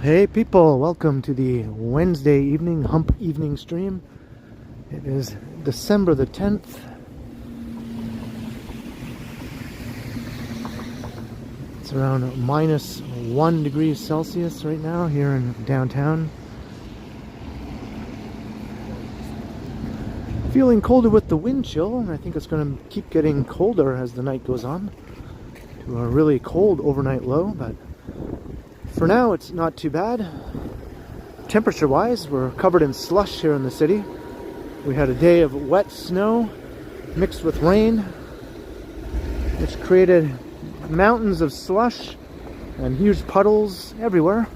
Hey people, welcome to the Wednesday evening hump evening stream. It is December the 10th. It's around -1 degree Celsius right now here in downtown. Feeling colder with the wind chill, and I think it's going to keep getting colder as the night goes on to a really cold overnight low, but for now, it's not too bad. Temperature-wise, we're covered in slush here in the city. We had a day of wet snow mixed with rain, which created mountains of slush and huge puddles everywhere.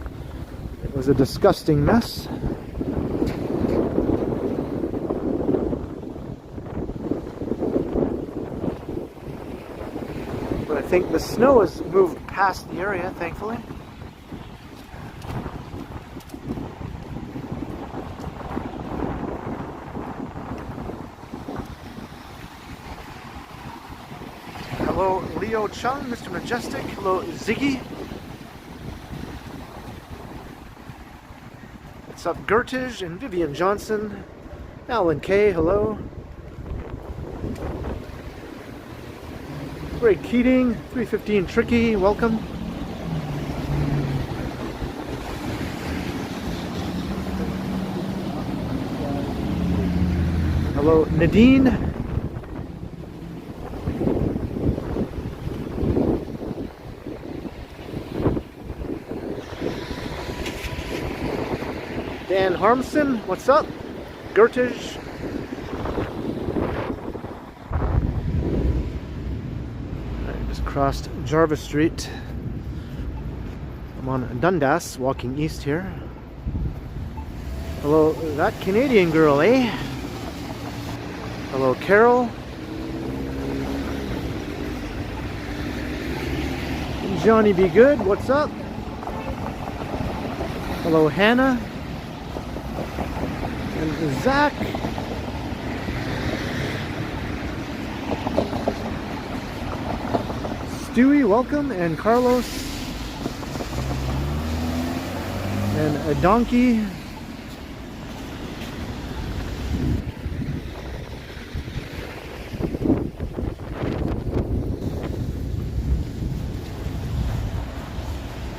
It was a disgusting mess. But I think the snow has moved past the area, thankfully. Hello, Leo Chung, Mr. Majestic. Hello, Ziggy. What's up, Gertige and Vivian Johnson? Alan K, hello. Greg Keating, 315 Tricky, welcome. Hello, Nadine. Dan Harmson, what's up? Gertige. I just crossed Jarvis Street. I'm on Dundas, walking east here. Hello, that Canadian girl, eh? Hello, Carol. Johnny Be Good, what's up? Hello, Hannah. And Zach. Stewie, welcome. And Carlos. And a donkey.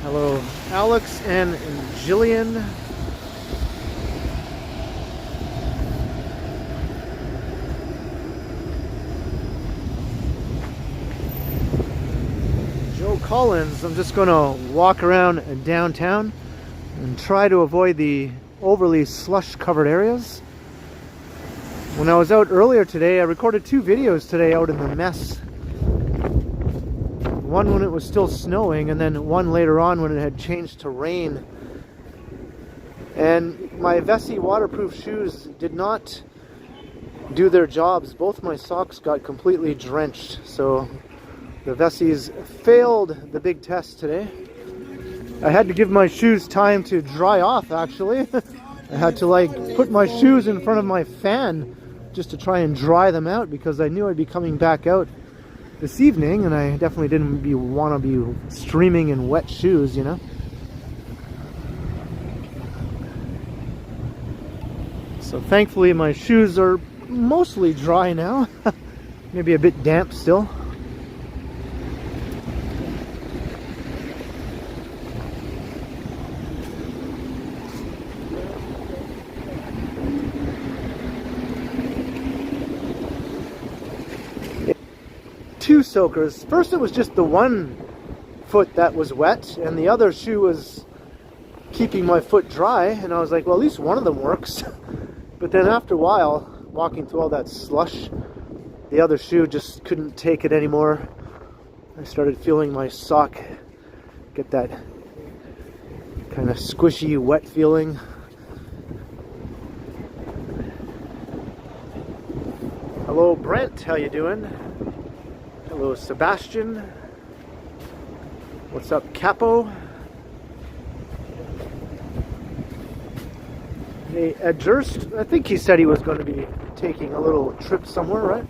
Hello, Alex and Jillian. Collins. I'm just going to walk around downtown and try to avoid the overly slush covered areas. When I was out earlier today, I recorded 2 videos today out in the mess. One when it was still snowing, and then one later on when it had changed to rain. And my Vessie waterproof shoes did not do their jobs. Both my socks got completely drenched, so the Vessies failed the big test today. I had to give my shoes time to dry off, actually. I had to put my shoes in front of my fan just to try and dry them out, because I knew I'd be coming back out this evening, and I definitely didn't want to be streaming in wet shoes, you know. So thankfully my shoes are mostly dry now. Maybe a bit damp still. Two soakers. First it was just the one foot that was wet, and the other shoe was keeping my foot dry, and I was like, well, at least one of them works. But then after a while, walking through all that slush, the other shoe just couldn't take it anymore. I started feeling my sock get that kind of squishy, wet feeling. Hello, Brent, how you doing? Hello, Sebastian. What's up, Capo? Hey, Ed Durst, I think he said he was going to be taking a little trip somewhere, right?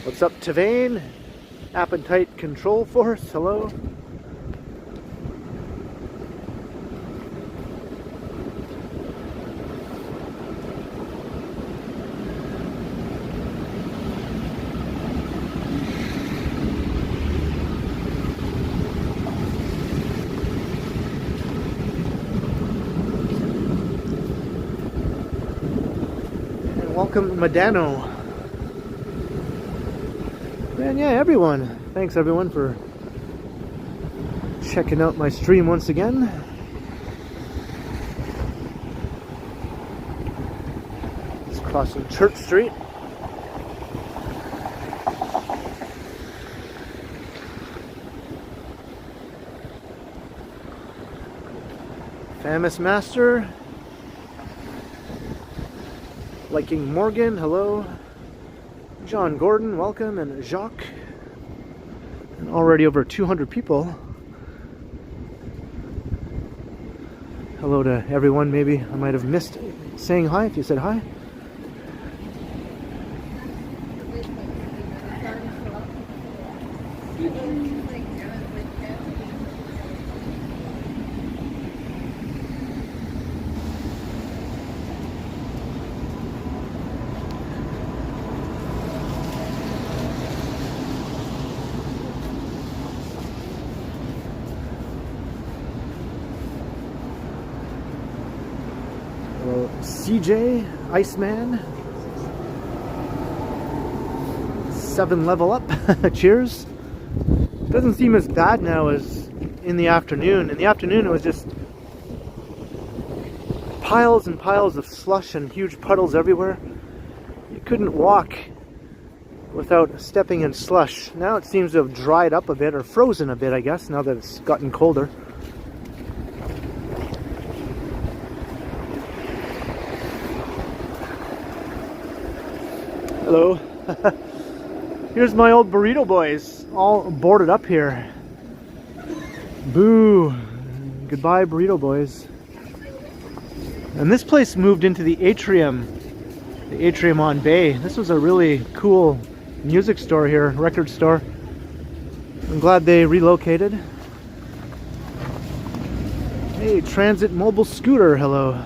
What's up, Tavane? Appetite Control Force, hello. And welcome Medano. And yeah, everyone, thanks everyone for checking out my stream once again. Just crossing Church Street. Famous Master. Liking Morgan, hello. John Gordon, welcome, and Jacques. And already over 200 people. Hello to everyone. Maybe I might have missed saying hi if you said hi. CJ, Iceman, 7 level up, cheers. Doesn't seem as bad now as in the afternoon. In the afternoon it was just piles and piles of slush and huge puddles everywhere. You couldn't walk without stepping in slush. Now it seems to have dried up a bit, or frozen a bit I guess, now that it's gotten colder. Hello. Here's my old burrito boys, all boarded up here. Boo. Goodbye, burrito boys. And this place moved into the atrium on Bay. This was a really cool music store here, record store. I'm glad they relocated. Hey, Transit Mobile Scooter, hello.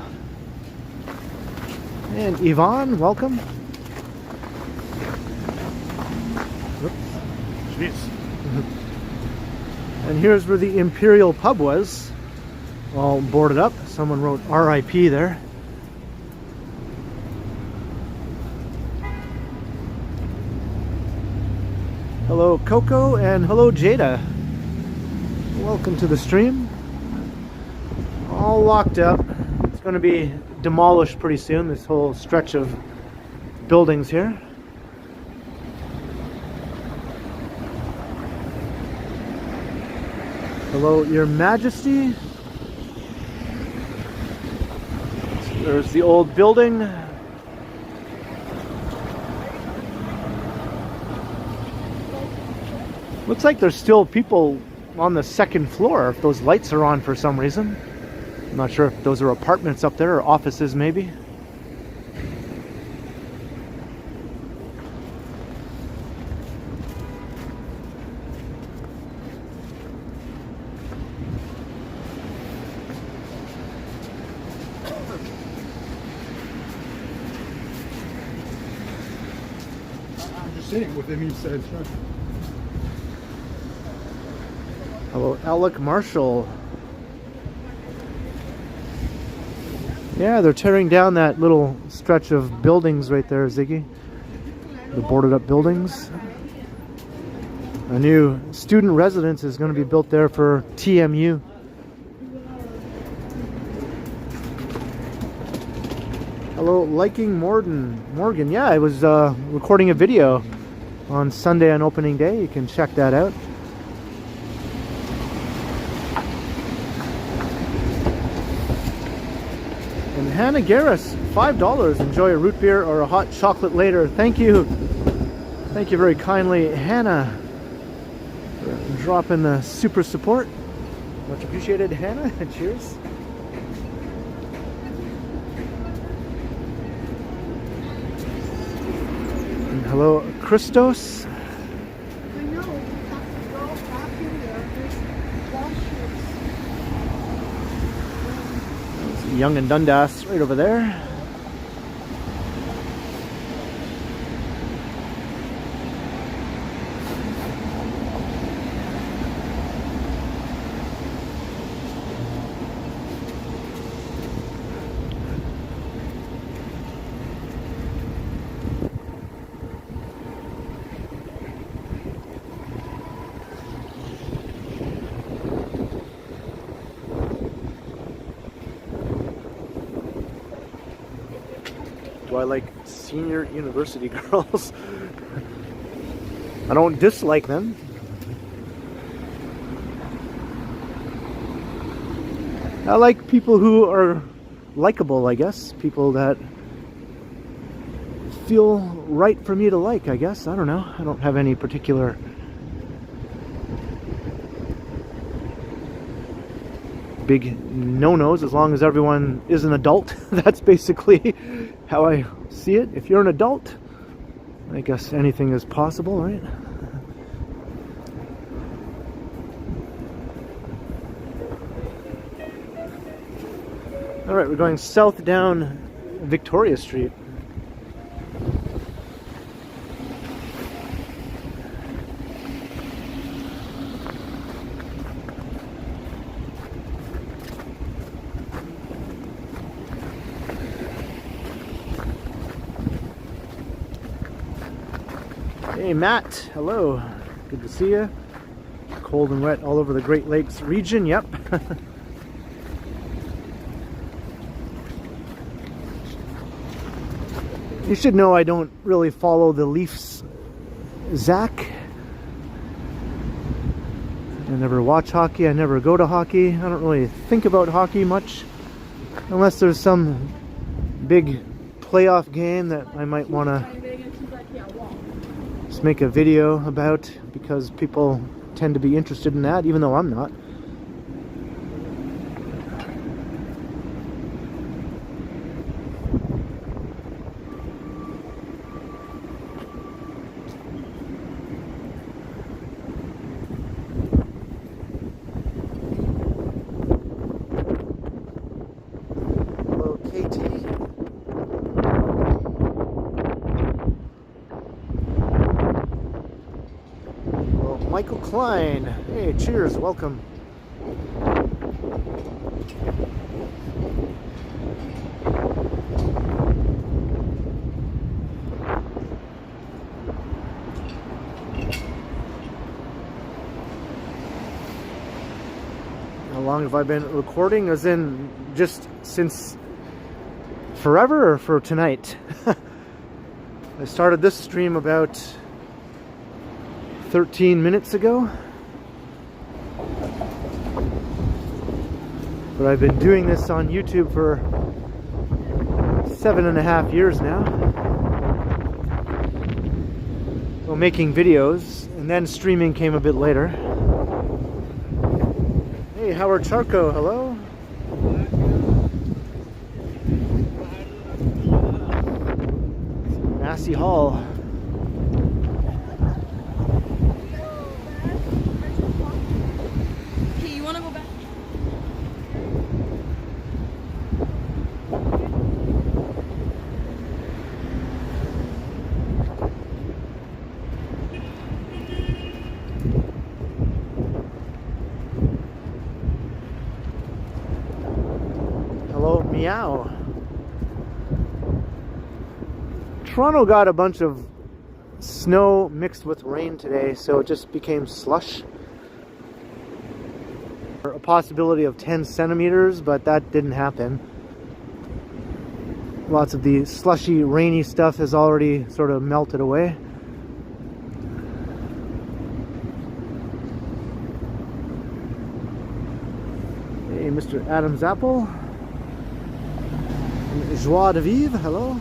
And Yvonne, welcome. And here's where the Imperial Pub was, all boarded up. Someone wrote RIP there. Hello Coco and hello Jada. Welcome to the stream. All locked up. It's going to be demolished pretty soon, this whole stretch of buildings here. Hello, Your Majesty. There's the old building. Looks like there's still people on the second floor if those lights are on for some reason. I'm not sure if those are apartments up there or offices maybe. Within each side truck. Hello, Alec Marshall. Yeah, they're tearing down that little stretch of buildings right there, Ziggy. The boarded up buildings. A new student residence is going to be built there for TMU. Hello, Liking Morgan. Yeah, I was recording a video on Sunday on opening day. You can check that out. And Hannah Garris, $5. Enjoy a root beer or a hot chocolate later. Thank you. Thank you very kindly, Hannah, for dropping the super support. Much appreciated, Hannah. Cheers. And hello, Christos. I know. Young and Dundas right over there. Do I like senior university girls? I don't dislike them. I like people who are likable, I guess. People that feel right for me to like, I guess. I don't know. I don't have any particular big no-nos as long as everyone is an adult. That's basically how I see it. If you're an adult, I guess anything is possible, right? All right, we're going south down Victoria Street. Hey Matt, hello. Good to see you. Cold and wet all over the Great Lakes region, yep. You should know I don't really follow the Leafs, Zach. I never watch hockey, I never go to hockey. I don't really think about hockey much. Unless there's some big playoff game that I might want to just make a video about, because people tend to be interested in that, even though I'm not. Hello, KT. Michael Klein. Hey, cheers, welcome. How long have I been recording? As in, just since forever or for tonight? I started this stream about 13 minutes ago, but I've been doing this on YouTube for 7.5 years now. Well, making videos, and then streaming came a bit later. Hey, Howard Charco, hello. Massie Hall. Meow. Toronto got a bunch of snow mixed with rain today, so it just became slush. A possibility of 10 centimeters, but that didn't happen. Lots of the slushy, rainy stuff has already sort of melted away. Hey, Mr. Adam's Apple. Joie de vivre, hello.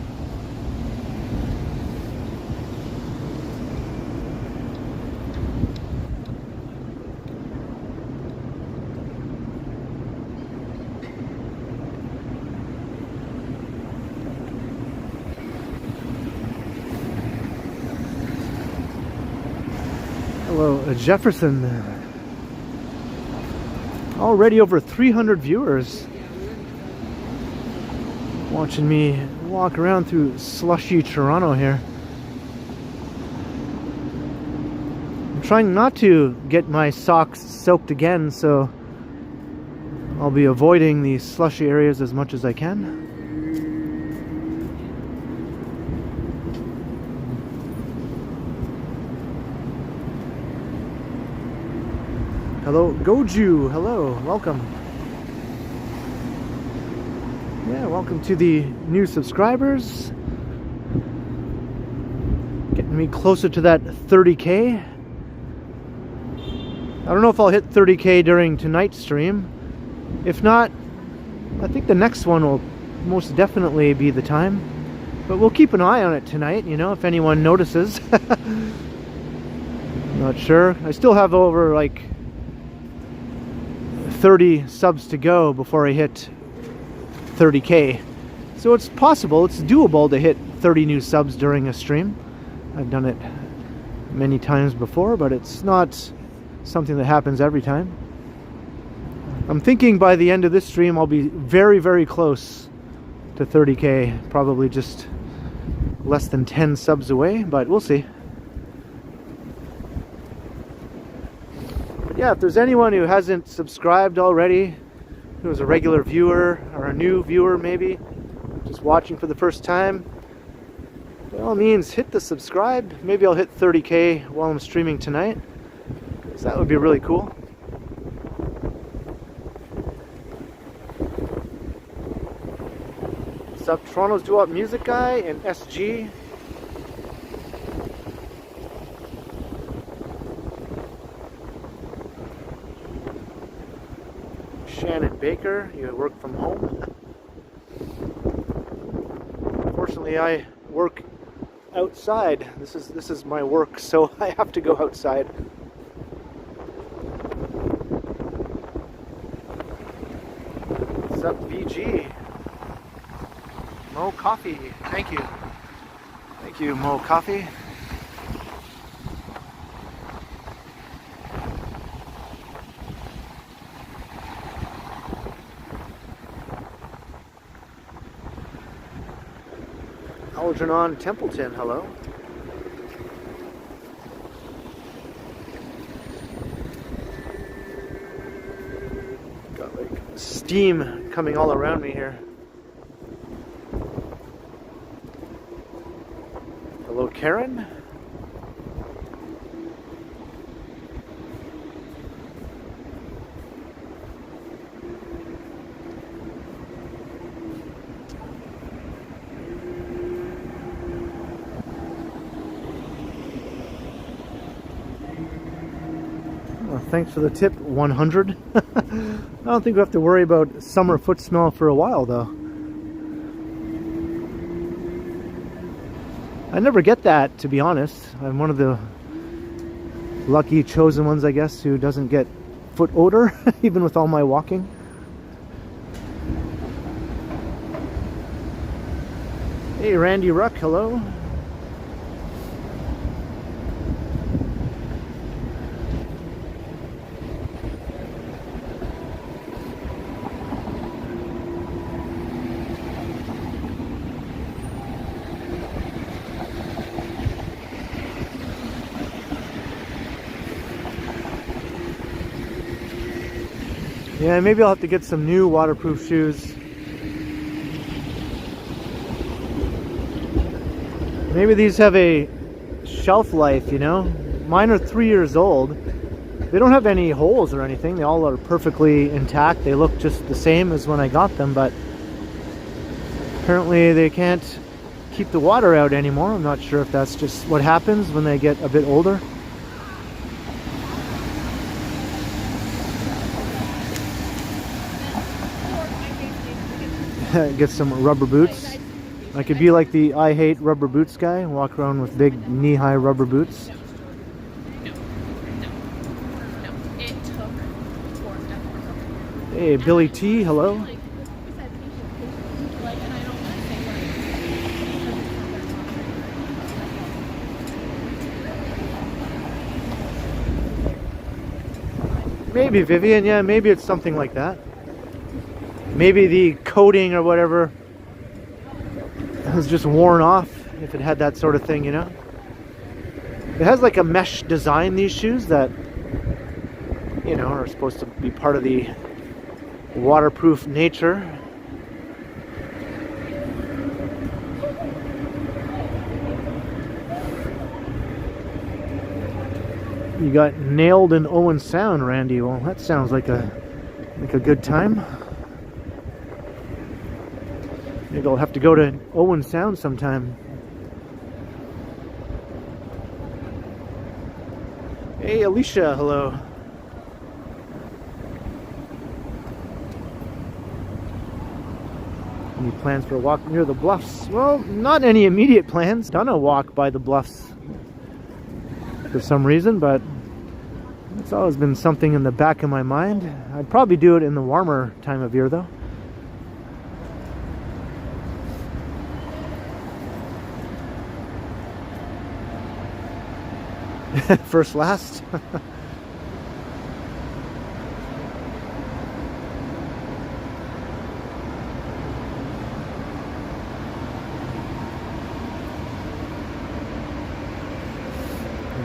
Hello, Jefferson. Already over 300 viewers. Watching me walk around through slushy Toronto here. I'm trying not to get my socks soaked again, so I'll be avoiding the slushy areas as much as I can. Hello, Goju. Hello, welcome. Yeah, welcome to the new subscribers. Getting me closer to that 30K. I don't know if I'll hit 30K during tonight's stream. If not, I think the next one will most definitely be the time. But we'll keep an eye on it tonight, you know, if anyone notices. Not sure. I still have over like 30 subs to go before I hit 30K. So it's possible, it's doable to hit 30 new subs during a stream. I've done it many times before, but it's not something that happens every time. I'm thinking by the end of this stream I'll be very, very close to 30K. Probably just less than 10 subs away, but we'll see. But yeah, if there's anyone who hasn't subscribed already, who is a regular viewer or a new viewer maybe, just watching for the first time, by all means hit the subscribe. Maybe I'll hit 30K while I'm streaming tonight, because that would be really cool. What's up, Toronto's Doo-Wop Music Guy and SG. Shannon Baker, you work from home. Unfortunately, I work outside. This is my work, so I have to go outside. What's up, BG? Mo Coffee, thank you. Thank you, Mo Coffee. Algernon Templeton, hello. Got like steam coming all around me here. Hello, Karen. Thanks for the tip, 100. I don't think we have to worry about summer foot smell for a while, though. I never get that, to be honest. I'm one of the lucky chosen ones, I guess, who doesn't get foot odor, even with all my walking. Hey, Randy Ruck, hello. Yeah, maybe I'll have to get some new waterproof shoes. Maybe these have a shelf life, you know? Mine are 3 years old. They don't have any holes or anything. They all are perfectly intact. They look just the same as when I got them, but apparently they can't keep the water out anymore. I'm not sure if that's just what happens when they get a bit older. Get some rubber boots. I could be like the I hate rubber boots guy and walk around with big knee-high rubber boots. Hey, Billy T, hello. Maybe, Vivian, yeah, maybe it's something like that. Maybe the coating or whatever was just worn off if it had that sort of thing, you know. It has like a mesh design, these shoes, that, you know, are supposed to be part of the waterproof nature. You got nailed in Owen Sound, Randy. Well, that sounds like a good time. Maybe I'll have to go to Owen Sound sometime. Hey, Alicia, hello. Any plans for a walk near the bluffs? Well, not any immediate plans. Done a walk by the bluffs for some reason, but it's always been something in the back of my mind. I'd probably do it in the warmer time of year, though. First last.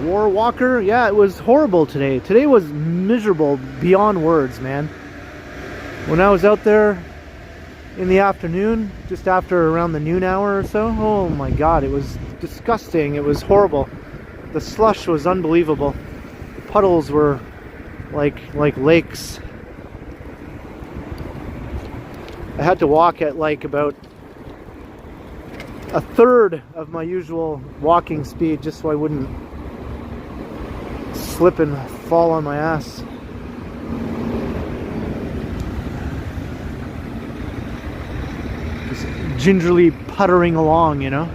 War Walker, yeah, it was horrible today. Today was miserable beyond words, man. When I was out there in the afternoon, just after around the noon hour or so, oh my god, it was disgusting. It was horrible. The slush was unbelievable. The puddles were like lakes. I had to walk at like about a third of my usual walking speed just so I wouldn't slip and fall on my ass. Just gingerly puttering along, you know.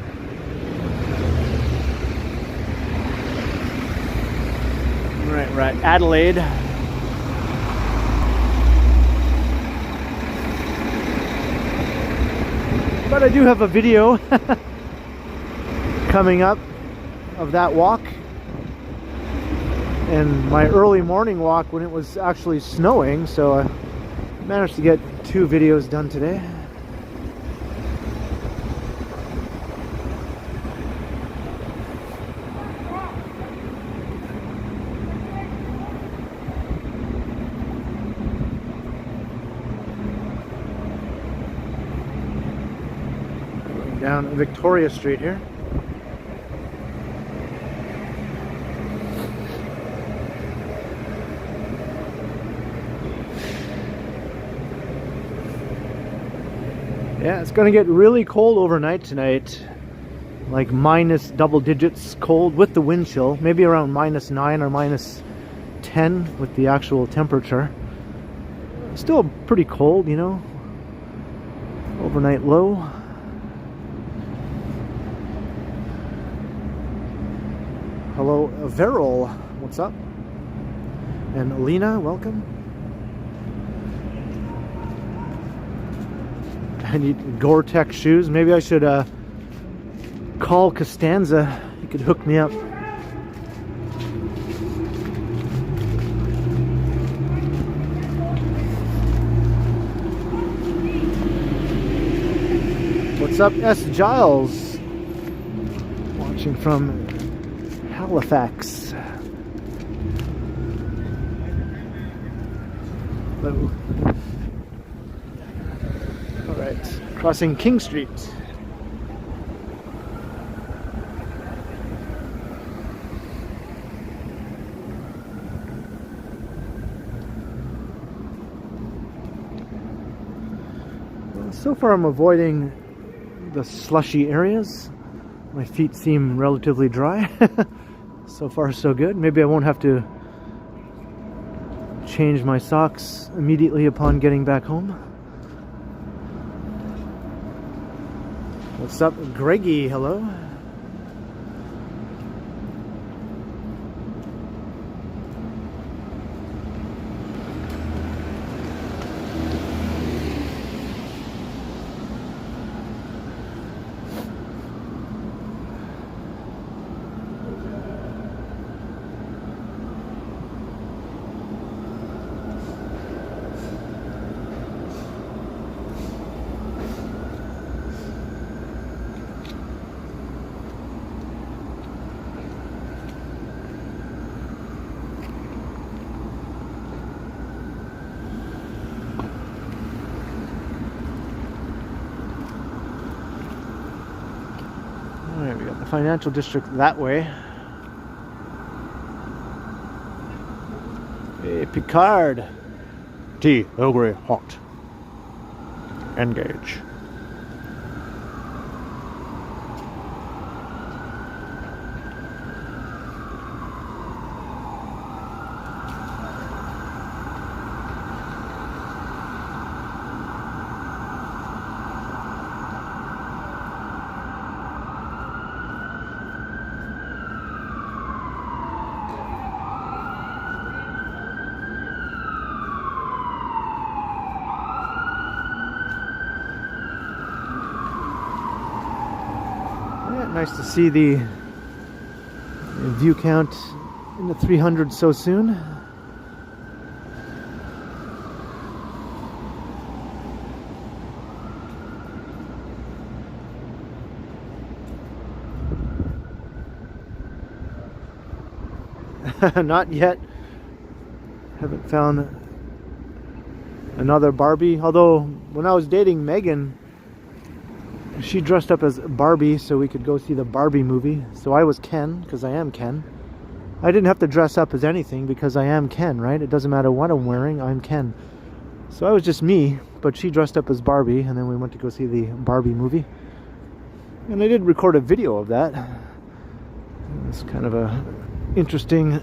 Right, Adelaide. But I do have a video coming up of that walk and my early morning walk when it was actually snowing, so I managed to get 2 videos done today. Down Victoria Street here. Yeah, it's going to get really cold overnight tonight. Like minus double digits cold with the wind chill. Maybe around -9 or -10 with the actual temperature. Still pretty cold, you know. Overnight low. Hello, Veril. What's up? And Lena, welcome. I need Gore-Tex shoes. Maybe I should call Costanza. He could hook me up. What's up, S. Giles? Watching from Halifax. Hello. All right, crossing King Street. Well, so far I'm avoiding the slushy areas. My feet seem relatively dry. So far so good. Maybe I won't have to change my socks immediately upon getting back home. What's up, Greggy? Hello. financial district that way. Hey, Picard. Tea, Earl Grey, hot. Engage. Nice to see the view count in the 300 so soon. Not yet. Haven't found another Barbie. Although when I was dating Megan, she dressed up as Barbie so we could go see the Barbie movie. So I was Ken, because I am Ken. I didn't have to dress up as anything because I am Ken, right? It doesn't matter what I'm wearing, I'm Ken. So I was just me, but she dressed up as Barbie, and then we went to go see the Barbie movie. And I did record a video of that. It's kind of a interesting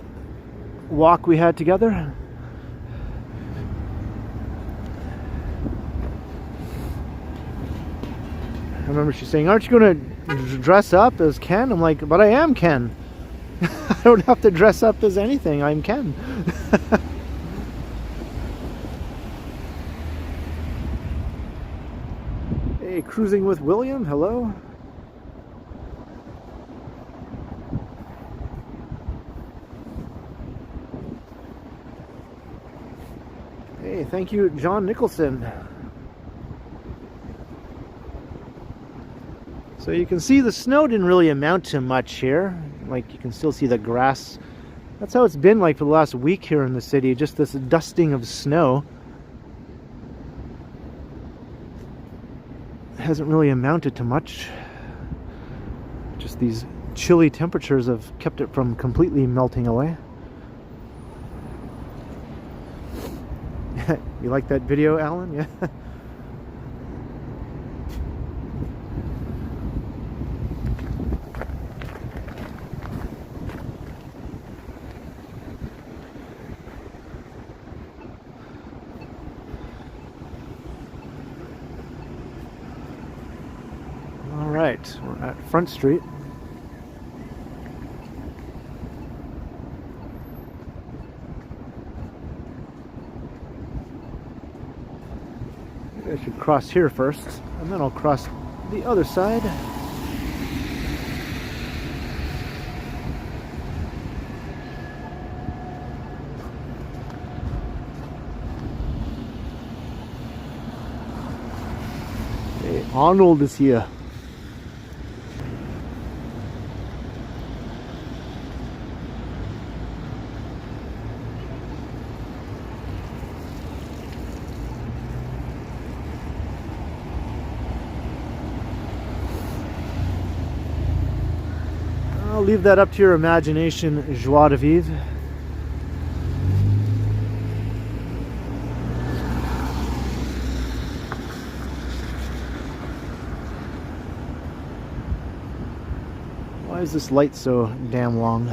walk we had together. I remember she saying, "Aren't you going to dress up as Ken?" I'm like, "But I am Ken." I don't have to dress up as anything. I'm Ken. Hey, cruising with William. Hello. Hey, thank you, John Nicholson. So you can see the snow didn't really amount to much here. Like, you can still see the grass. That's how it's been like for the last week here in the city. Just this dusting of snow. It hasn't really amounted to much. Just these chilly temperatures have kept it from completely melting away. You like that video, Alan? Yeah. Alright, we're at Front Street. I should cross here first, and then I'll cross the other side. Hey, Arnold is here. I'll leave that up to your imagination, joie de vivre. Why is this light so damn long?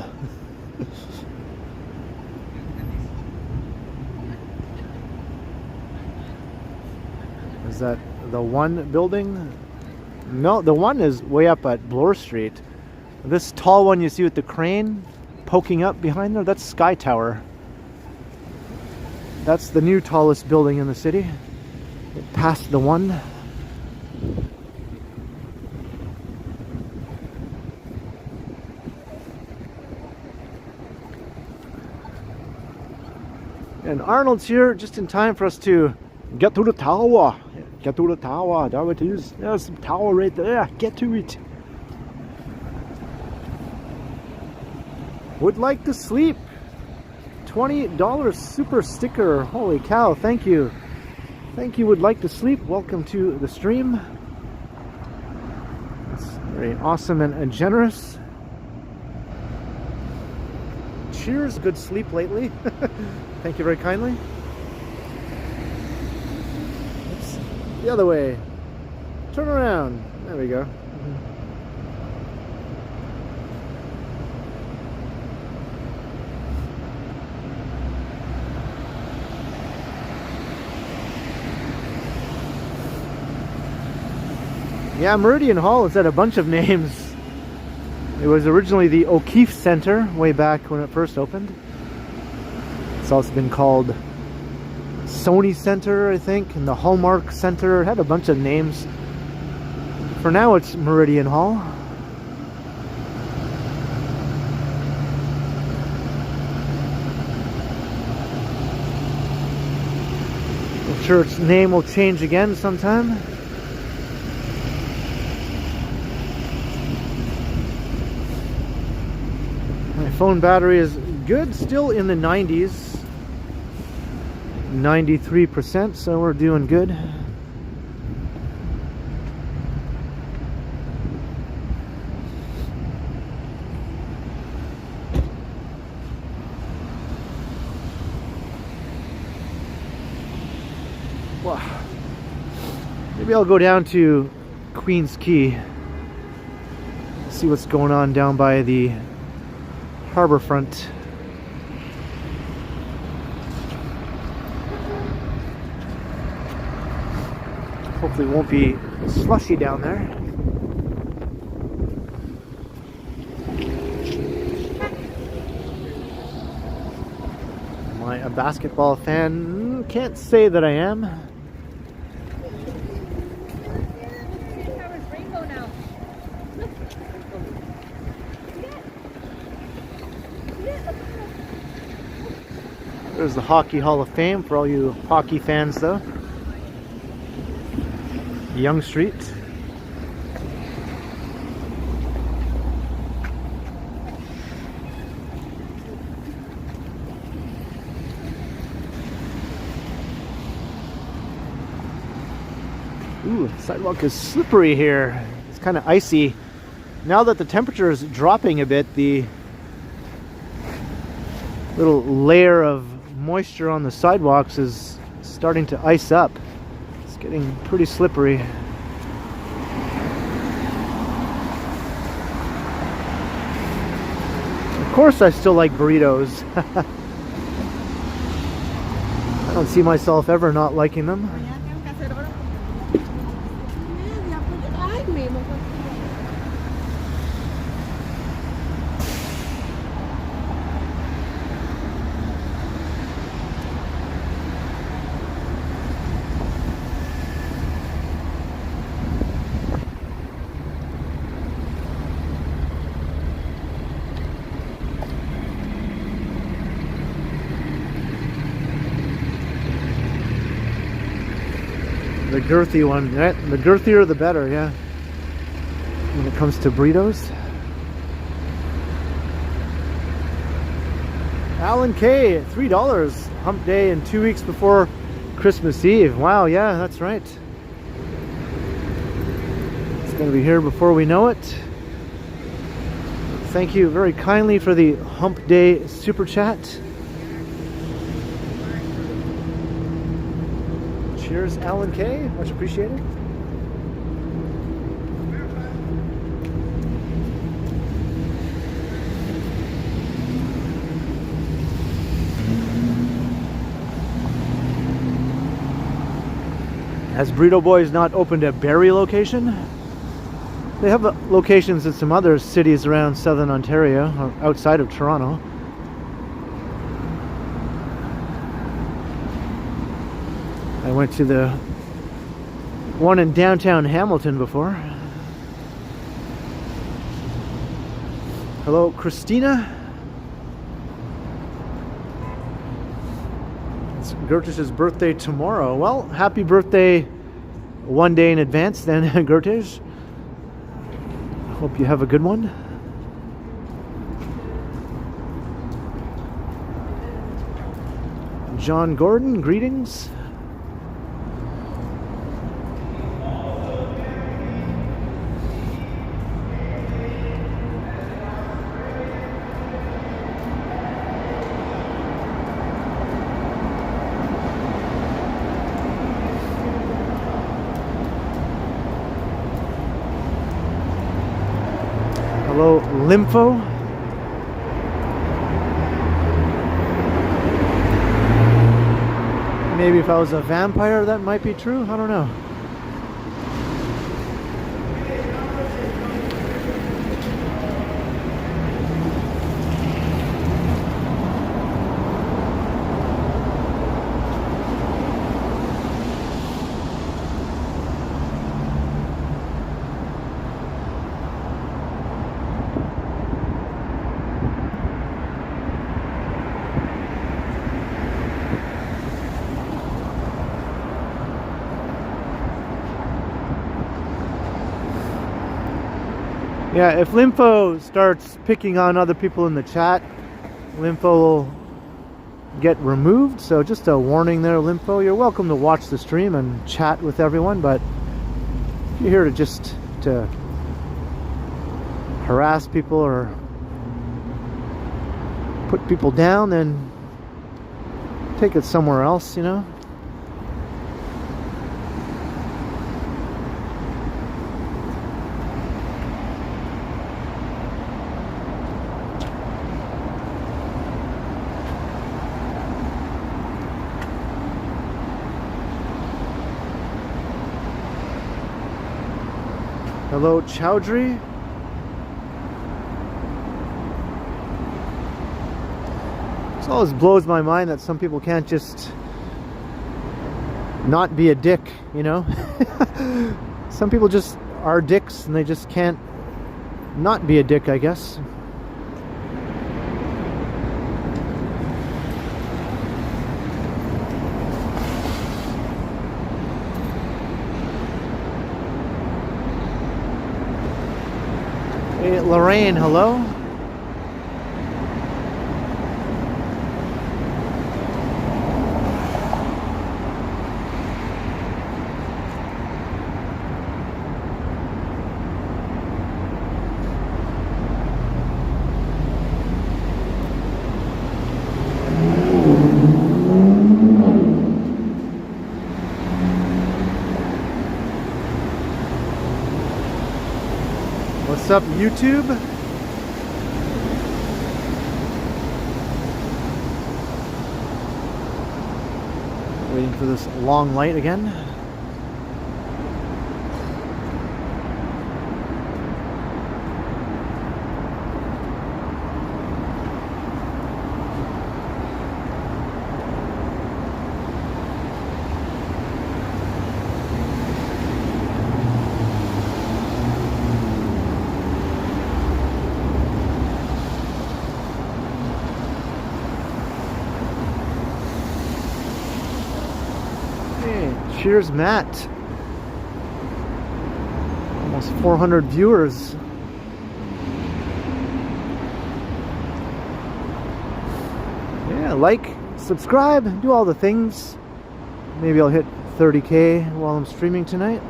Is that the one building? No, the one is way up at Bloor Street. This tall one you see with the crane poking up behind there, that's Sky Tower. That's the new tallest building in the city. It passed the one. And Arnold's here just in time for us to get to the tower. Get to the tower, there it is. There's the tower right there, get to it. Would like to sleep. $20 super sticker. Holy cow, thank you. Thank you, would like to sleep. Welcome to the stream. Very awesome and generous. Cheers, good sleep lately. Thank you very kindly. Oops. The other way. Turn around. There we go. Yeah, Meridian Hall has had a bunch of names. It was originally the O'Keefe Center way back when it first opened. It's also been called Sony Center, I think, and the Hallmark Center. It had a bunch of names. For now, it's Meridian Hall. I'm sure its name will change again sometime. My phone battery is good, still in the 90s, 93%, so we're doing good. Wow. Maybe I'll go down to Queens Quay, see what's going on down by the harbor front. Hopefully it won't be slushy down there. Am I a basketball fan? Can't say that I am. There's the Hockey Hall of Fame for all you hockey fans, though. Yonge Street. Ooh, the sidewalk is slippery here. It's kind of icy. Now that the temperature is dropping a bit, the little layer of moisture on the sidewalks is starting to ice up. It's getting pretty slippery. Of course I still like burritos. I don't see myself ever not liking them. The girthy one, right? The girthier the better, yeah. When it comes to burritos. Alan K, $3, hump day and 2 weeks before Christmas Eve. Wow, yeah, that's right. It's going to be here before we know it. Thank you very kindly for the hump day super chat. Cheers, Alan K. Much appreciated. Has Burrito Boys not opened a Barrie location? They have locations in some other cities around southern Ontario, or outside of Toronto. I went to the one in downtown Hamilton before. Hello, Christina. It's Gertish's birthday tomorrow. Well, happy birthday one day in advance then, Gertish. Hope you have a good one. John Gordon, greetings. lympho. Maybe if I was a vampire that might be true, I don't know. Yeah, if lympho starts picking on other people in the chat, lympho will get removed. So just a warning there, lympho. You're welcome to watch the stream and chat with everyone, but if you're here to just to harass people or put people down, then take it somewhere else, you know. Hello, Chowdhury. It always blows my mind that some people can't just not be a dick, you know? Some people just are dicks and they just can't not be a dick, I guess. Hey, Lorraine, hello. What's up, YouTube? Waiting for this long light again. Cheers, Matt. Almost 400 viewers. Yeah, like, subscribe, do all the things. Maybe I'll hit 30K while I'm streaming tonight.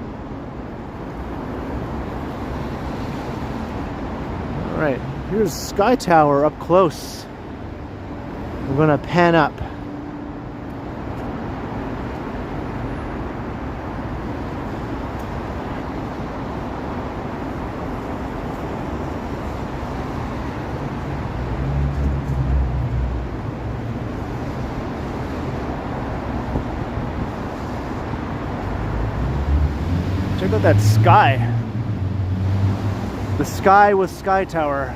Alright, here's Sky Tower up close. We're gonna pan up. Check out that sky. The sky with Sky Tower.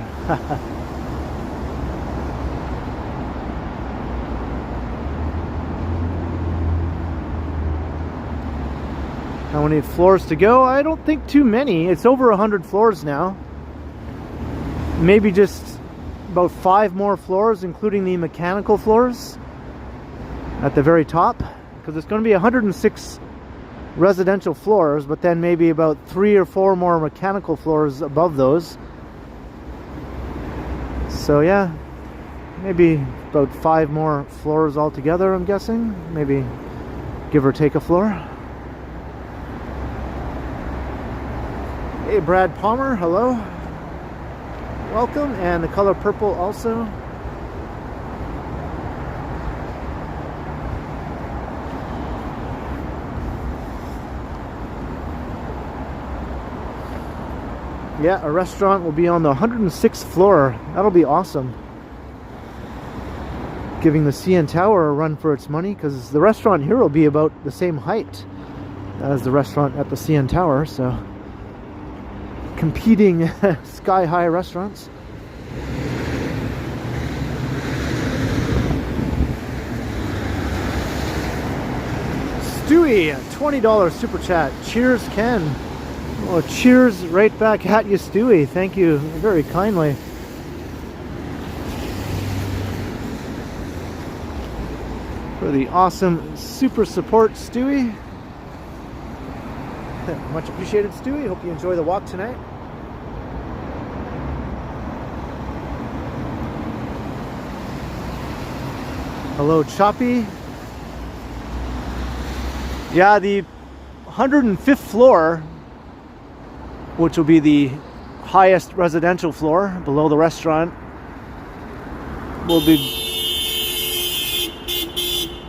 How many floors to go? I don't think too many. It's over 100 floors now. Maybe just about 5 more floors, including the mechanical floors at the very top, because it's going to be 106 residential floors, but then maybe about 3 or 4 more mechanical floors above those. So yeah, maybe about 5 more floors altogether, I'm guessing. Maybe give or take a floor. Hey, Brad Palmer, hello. Welcome, and the color purple also. Yeah, a restaurant will be on the 106th floor. That'll be awesome. Giving the CN Tower a run for its money, because the restaurant here will be about the same height as the restaurant at the CN Tower, so competing sky-high restaurants. Stewie, $20 super chat. Cheers, Ken. Oh, cheers right back at you, Stewie. Thank you very kindly. For the awesome super support, Stewie. Much appreciated, Stewie. Hope you enjoy the walk tonight. Hello, Choppy. Yeah, the 105th floor, which will be the highest residential floor below the restaurant, will be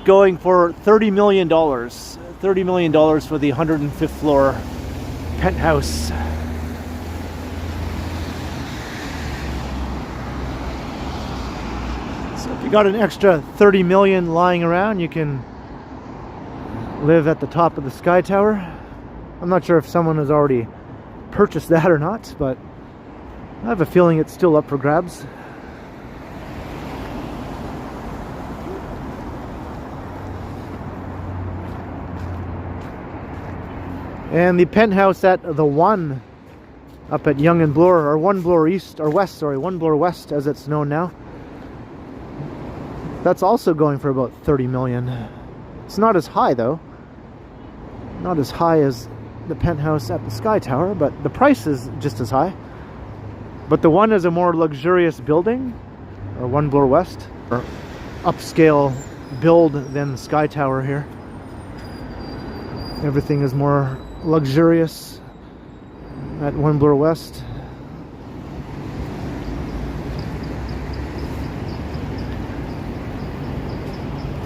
going for $30 million. $30 million for the 105th floor penthouse. So if you got an extra 30 million lying around, you can live at the top of the Sky Tower. I'm not sure if someone has already purchased that or not, but I have a feeling it's still up for grabs. And the penthouse at the One up at Yonge and Bloor, or One Bloor East, or West, sorry, One Bloor West as it's known now. That's also going for about 30 million. It's not as high though. Not as high as the penthouse at the Sky Tower, but the price is just as high. But the One is a more luxurious building, or One Bloor West, or upscale build than the Sky Tower here. Everything is more luxurious at One Bloor West.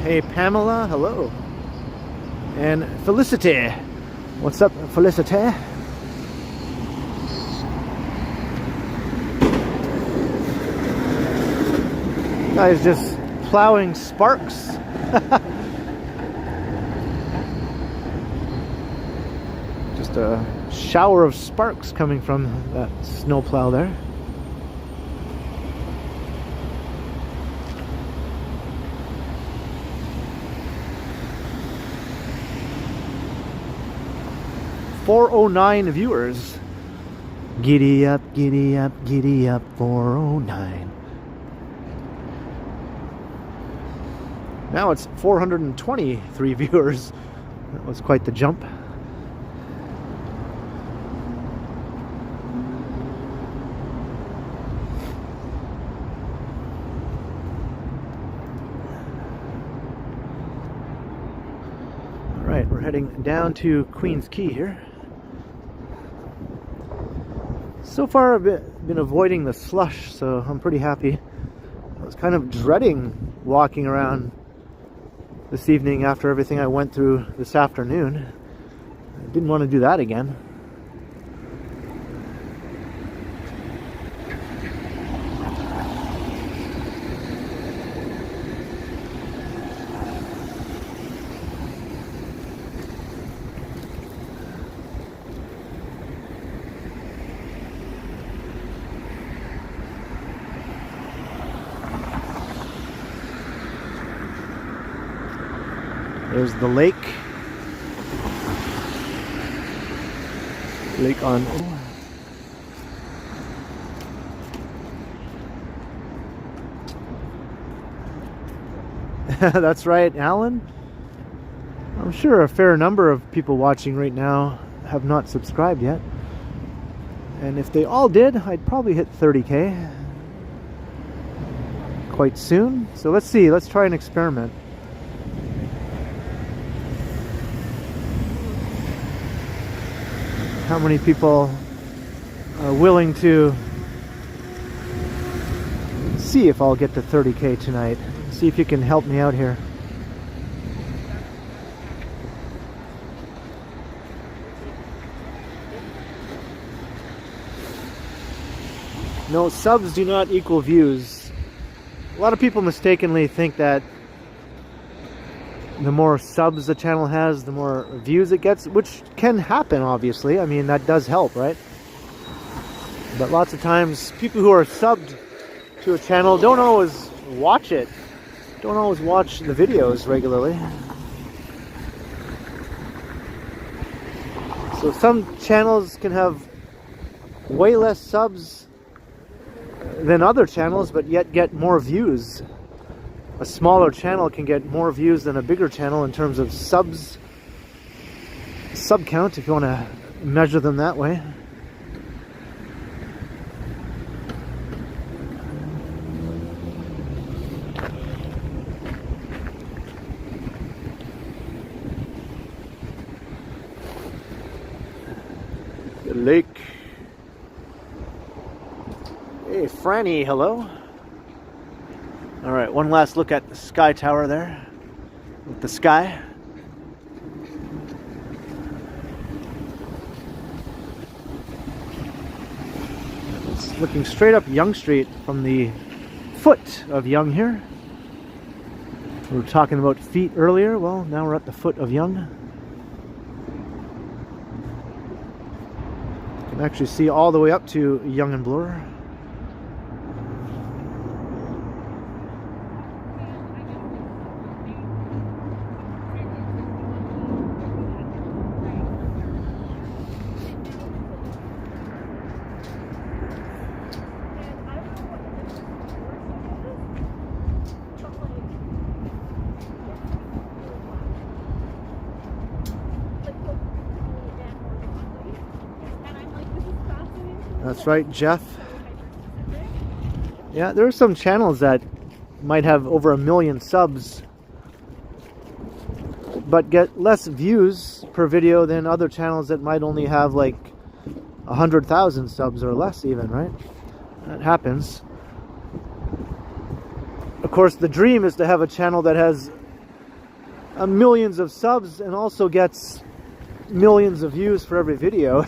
Hey Pamela, hello. And Felicity. What's up, Felicity? Guys just plowing sparks. Just a shower of sparks coming from that snowplow there. .409 viewers. Giddy up, 409. Now it's 423 viewers. That was quite the jump. All right, we're heading down to Queens Quay here. So far I've been avoiding the slush, so I'm pretty happy. I was kind of dreading walking around this evening after everything I went through this afternoon. I didn't want to do that again. There's the lake. Lake on. That's right, Alan. I'm sure a fair number of people watching right now have not subscribed yet. And if they all did, I'd probably hit 30K quite soon. So let's see, let's try an experiment. How many people are willing to see if I'll get to 30K tonight? See if you can help me out here. No, subs do not equal views. A lot of people mistakenly think that the more subs the channel has, the more views it gets, which can happen, obviously. I mean, that does help, right? But lots of times, people who are subbed to a channel don't always watch it. Don't always watch the videos regularly. So some channels can have way less subs than other channels, but yet get more views. A smaller channel can get more views than a bigger channel in terms of subs, sub count, if you want to measure them that way. The lake. Hey, Franny, hello. All right, one last look at the sky tower there with the sky. It's looking straight up Yonge Street from the foot of Yonge here. We were talking about feet earlier. Well, now we're at the foot of Yonge. You can actually see all the way up to Yonge and Bloor. That's right, Jeff. Yeah, there are some channels that might have over 1 million subs but get less views per video than other channels that might only have like 100,000 subs or less even, right? That happens. Of course, the dream is to have a channel that has millions of subs and also gets millions of views for every video.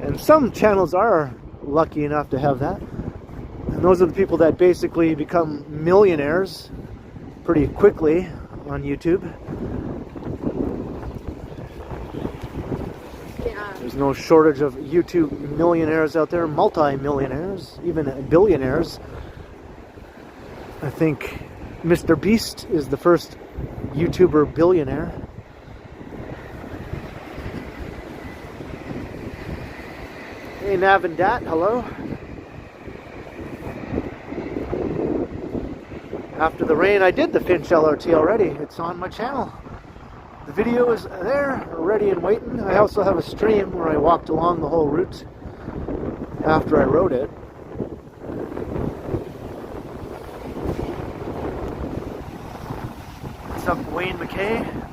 And some channels are lucky enough to have that. And those are the people that basically become millionaires pretty quickly on YouTube. Yeah. There's no shortage of YouTube millionaires out there, multi-millionaires, even billionaires. I think Mr. Beast is the first YouTuber billionaire. Hey, Nav and Dat, hello. After the rain, I did the Finch LRT already. It's on my channel. The video is there, ready and waiting. I also have a stream where I walked along the whole route after I rode it. What's up, Wayne McKay?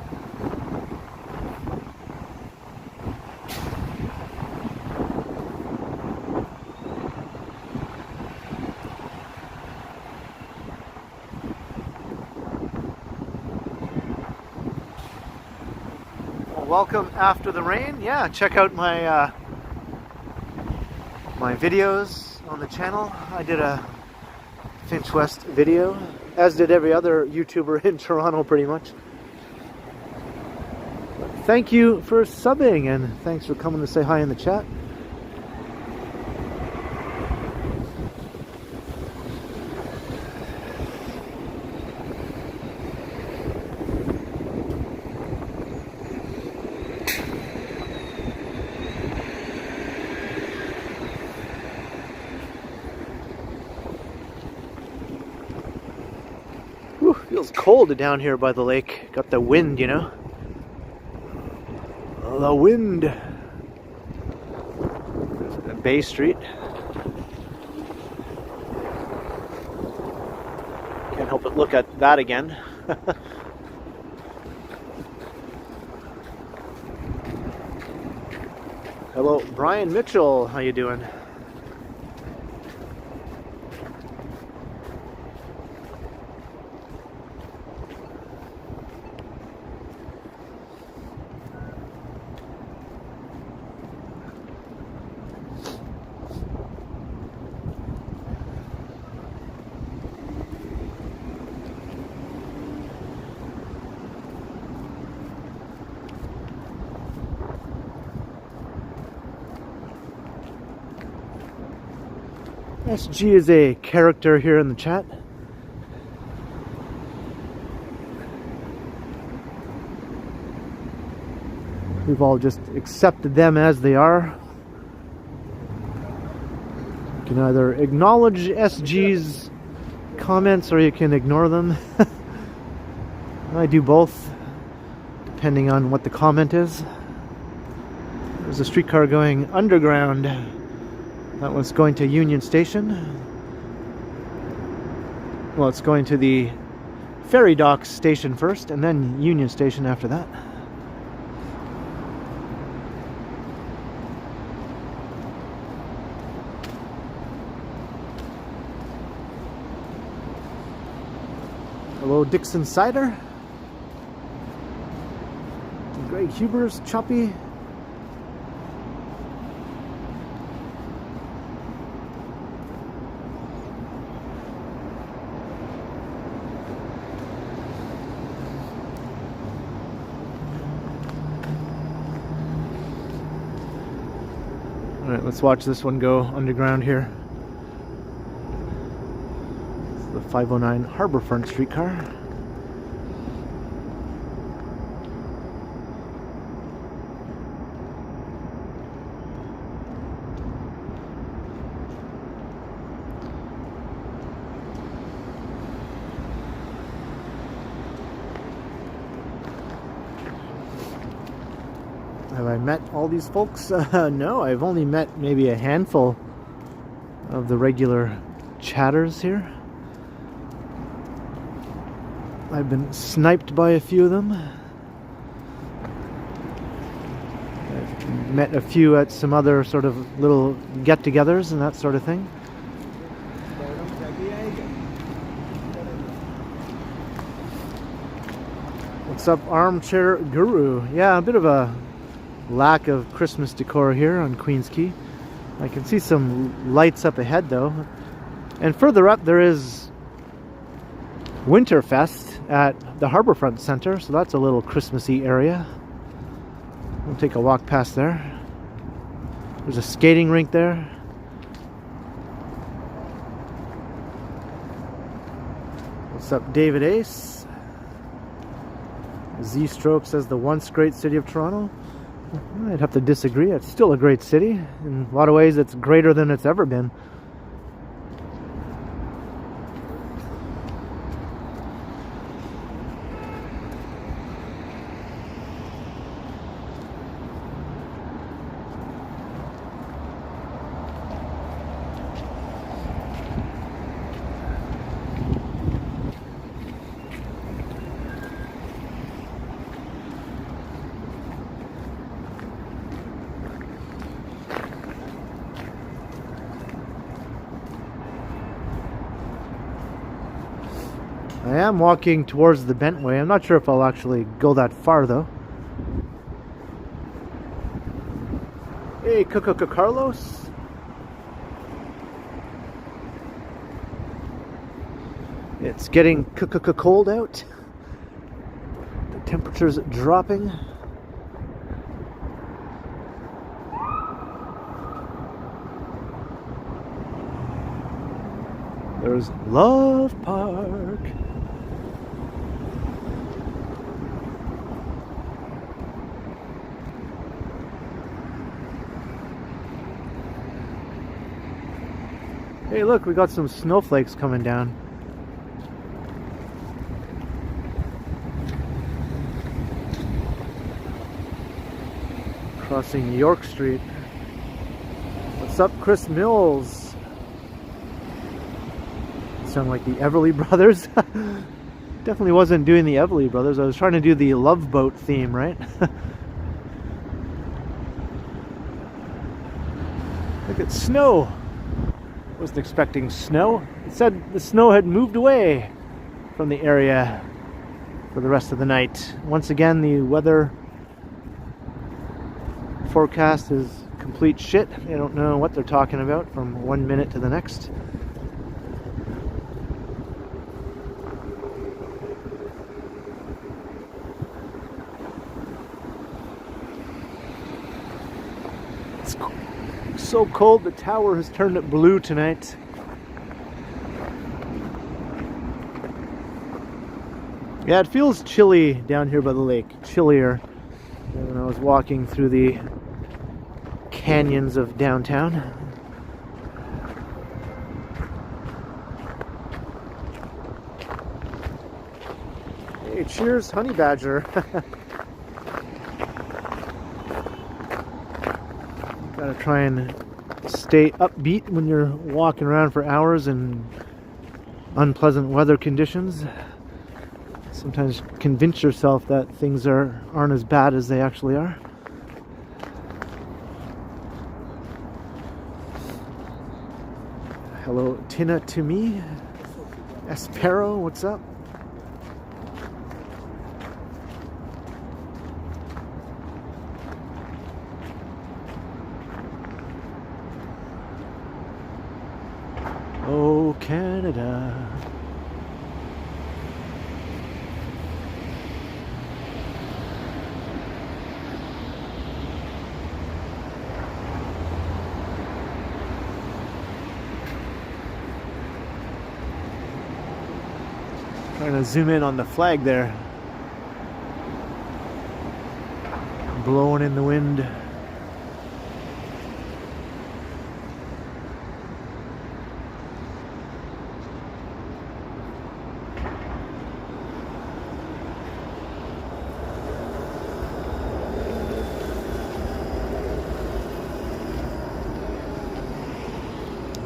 Welcome after the rain. Yeah, check out my my videos on the channel. I did a Finch West video, as did every other YouTuber in Toronto pretty much. Thank you for subbing and thanks for coming to say hi in the chat. Feels cold down here by the lake. Got the wind, you know. The wind. Bay Street. Can't help but look at that again. Hello, Brian Mitchell. How you doing? SG is a character here in the chat. We've all just accepted them as they are. You can either acknowledge SG's comments or you can ignore them. I do both, depending on what the comment is. There's a streetcar going underground. That one's going to Union Station. Well, it's going to the ferry docks station first, and then Union Station after that. Hello, Dixon Cider. Greg Huber's Choppy. Alright, let's watch this one go underground here. It's the 509 Harborfront streetcar. Have I met all these folks? No, I've only met maybe a handful of the regular chatters here. I've been sniped by a few of them. I've met a few at some other sort of little get-togethers and that sort of thing. What's up, Armchair Guru? Yeah, a bit of a lack of Christmas decor here on Queens Quay. I can see some lights up ahead though. And further up there is Winterfest at the Harborfront Center, so that's a little Christmassy area. We'll take a walk past there. There's a skating rink there. What's up, David Ace? Z-Stroke says the once great city of Toronto. I'd have to disagree. It's still a great city. In a lot of ways, it's greater than it's ever been. I am walking towards the Bentway. I'm not sure if I'll actually go that far though. Hey, Carlos. It's getting cold out. The temperature's dropping. There's Love Park. Hey, look, we got some snowflakes coming down. Crossing York Street. What's up, Chris Mills? Sound like the Everly Brothers. Definitely wasn't doing the Everly Brothers. I was trying to do the Love Boat theme, right? Look at snow. Wasn't expecting snow. It said the snow had moved away from the area for the rest of the night. Once again, the weather forecast is complete shit. They don't know what they're talking about from 1 minute to the next. It's so cold, the tower has turned it blue tonight. Yeah, it feels chilly down here by the lake. Chillier than when I was walking through the canyons of downtown. Hey, cheers, honey badger. Gotta try and stay upbeat when you're walking around for hours in unpleasant weather conditions. Sometimes convince yourself that things aren't as bad as they actually are. Hello, Tina to me. Espero, what's up? Oh, Canada. Trying to zoom in on the flag there. Blowing in the wind.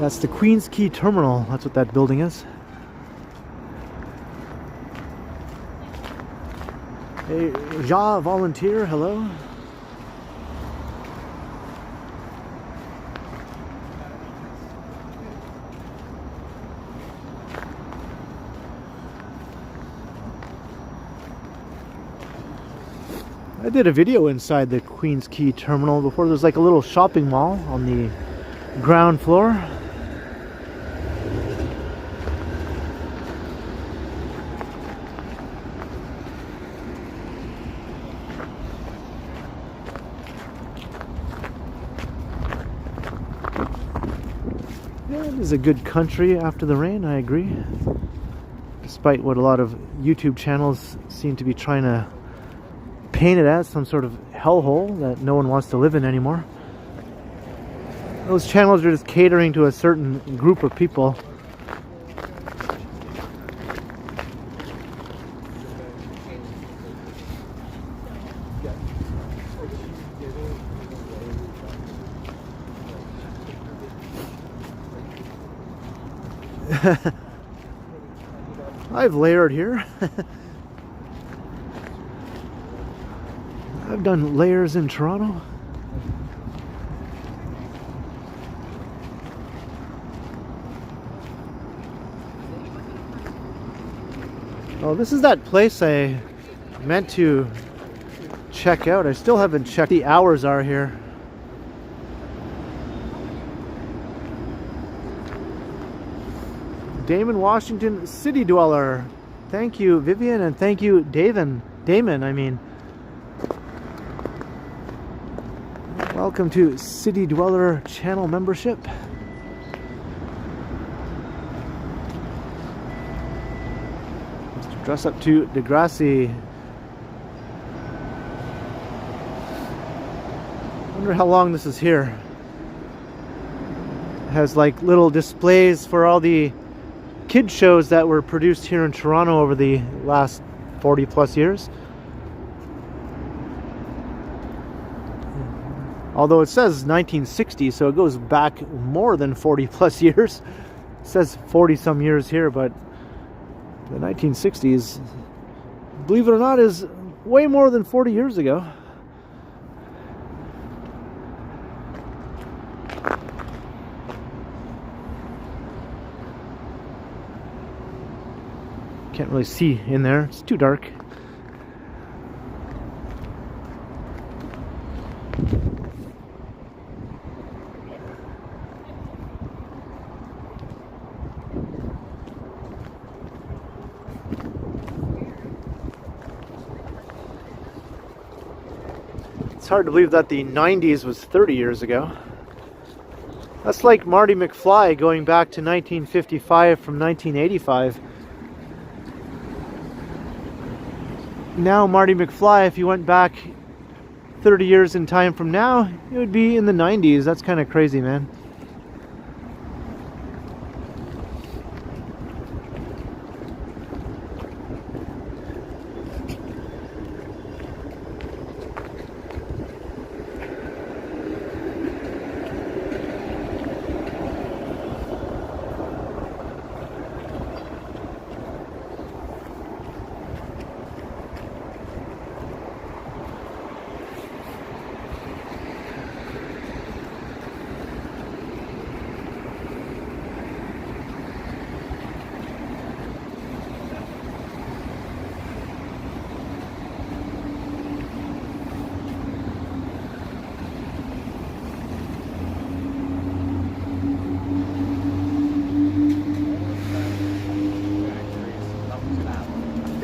That's the Queens Quay terminal. That's what that building is. Hey, Ja volunteer, hello. I did a video inside the Queens Quay terminal before. There's like a little shopping mall on the ground floor. It is a good country after the rain, I agree. Despite what a lot of YouTube channels seem to be trying to paint it as some sort of hellhole that no one wants to live in anymore. Those channels are just catering to a certain group of people. I've layered here. I've done layers in Toronto. Oh, this is that place I meant to check out. I still haven't checked the hours are here. Damon Washington, city dweller. Thank you, Vivian, and thank you, Damon, I mean. Welcome to City Dweller channel membership. Let's dress up to Degrassi. Wonder how long this is here. It has like little displays for all the kid shows that were produced here in Toronto over the last 40 plus years. Although it says 1960, so it goes back more than 40 plus years. It says 40 some years here, but the 1960s, believe it or not, is way more than 40 years ago. Can't really see in there, it's too dark. It's hard to believe that the 90s was 30 years ago. That's like Marty McFly going back to 1955 from 1985. now Marty McFly, if you went back 30 years in time from now, it would be in the 90s. That's kind of crazy, man.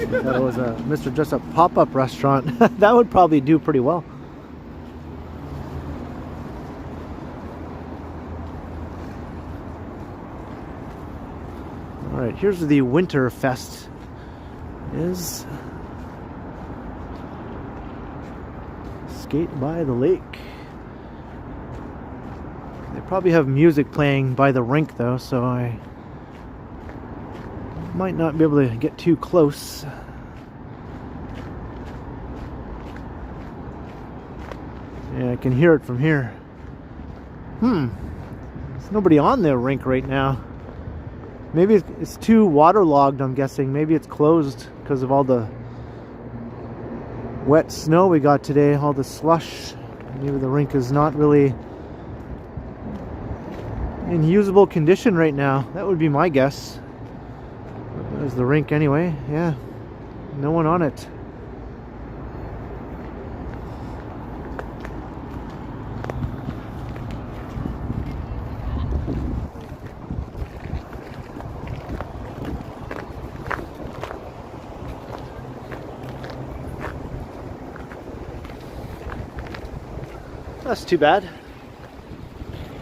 That was a Mr. Just a pop-up restaurant. That would probably do pretty well. All right, here's the Winterfest. Is skate by the lake. They probably have music playing by the rink though, so I might not be able to get too close. Yeah, I can hear it from here. There's nobody on the rink right now. Maybe it's too waterlogged, I'm guessing. Maybe it's closed because of all the wet snow we got today, all the slush. Maybe the rink is not really in usable condition right now. That would be my guess. There's the rink anyway. Yeah, no one on it. That's too bad.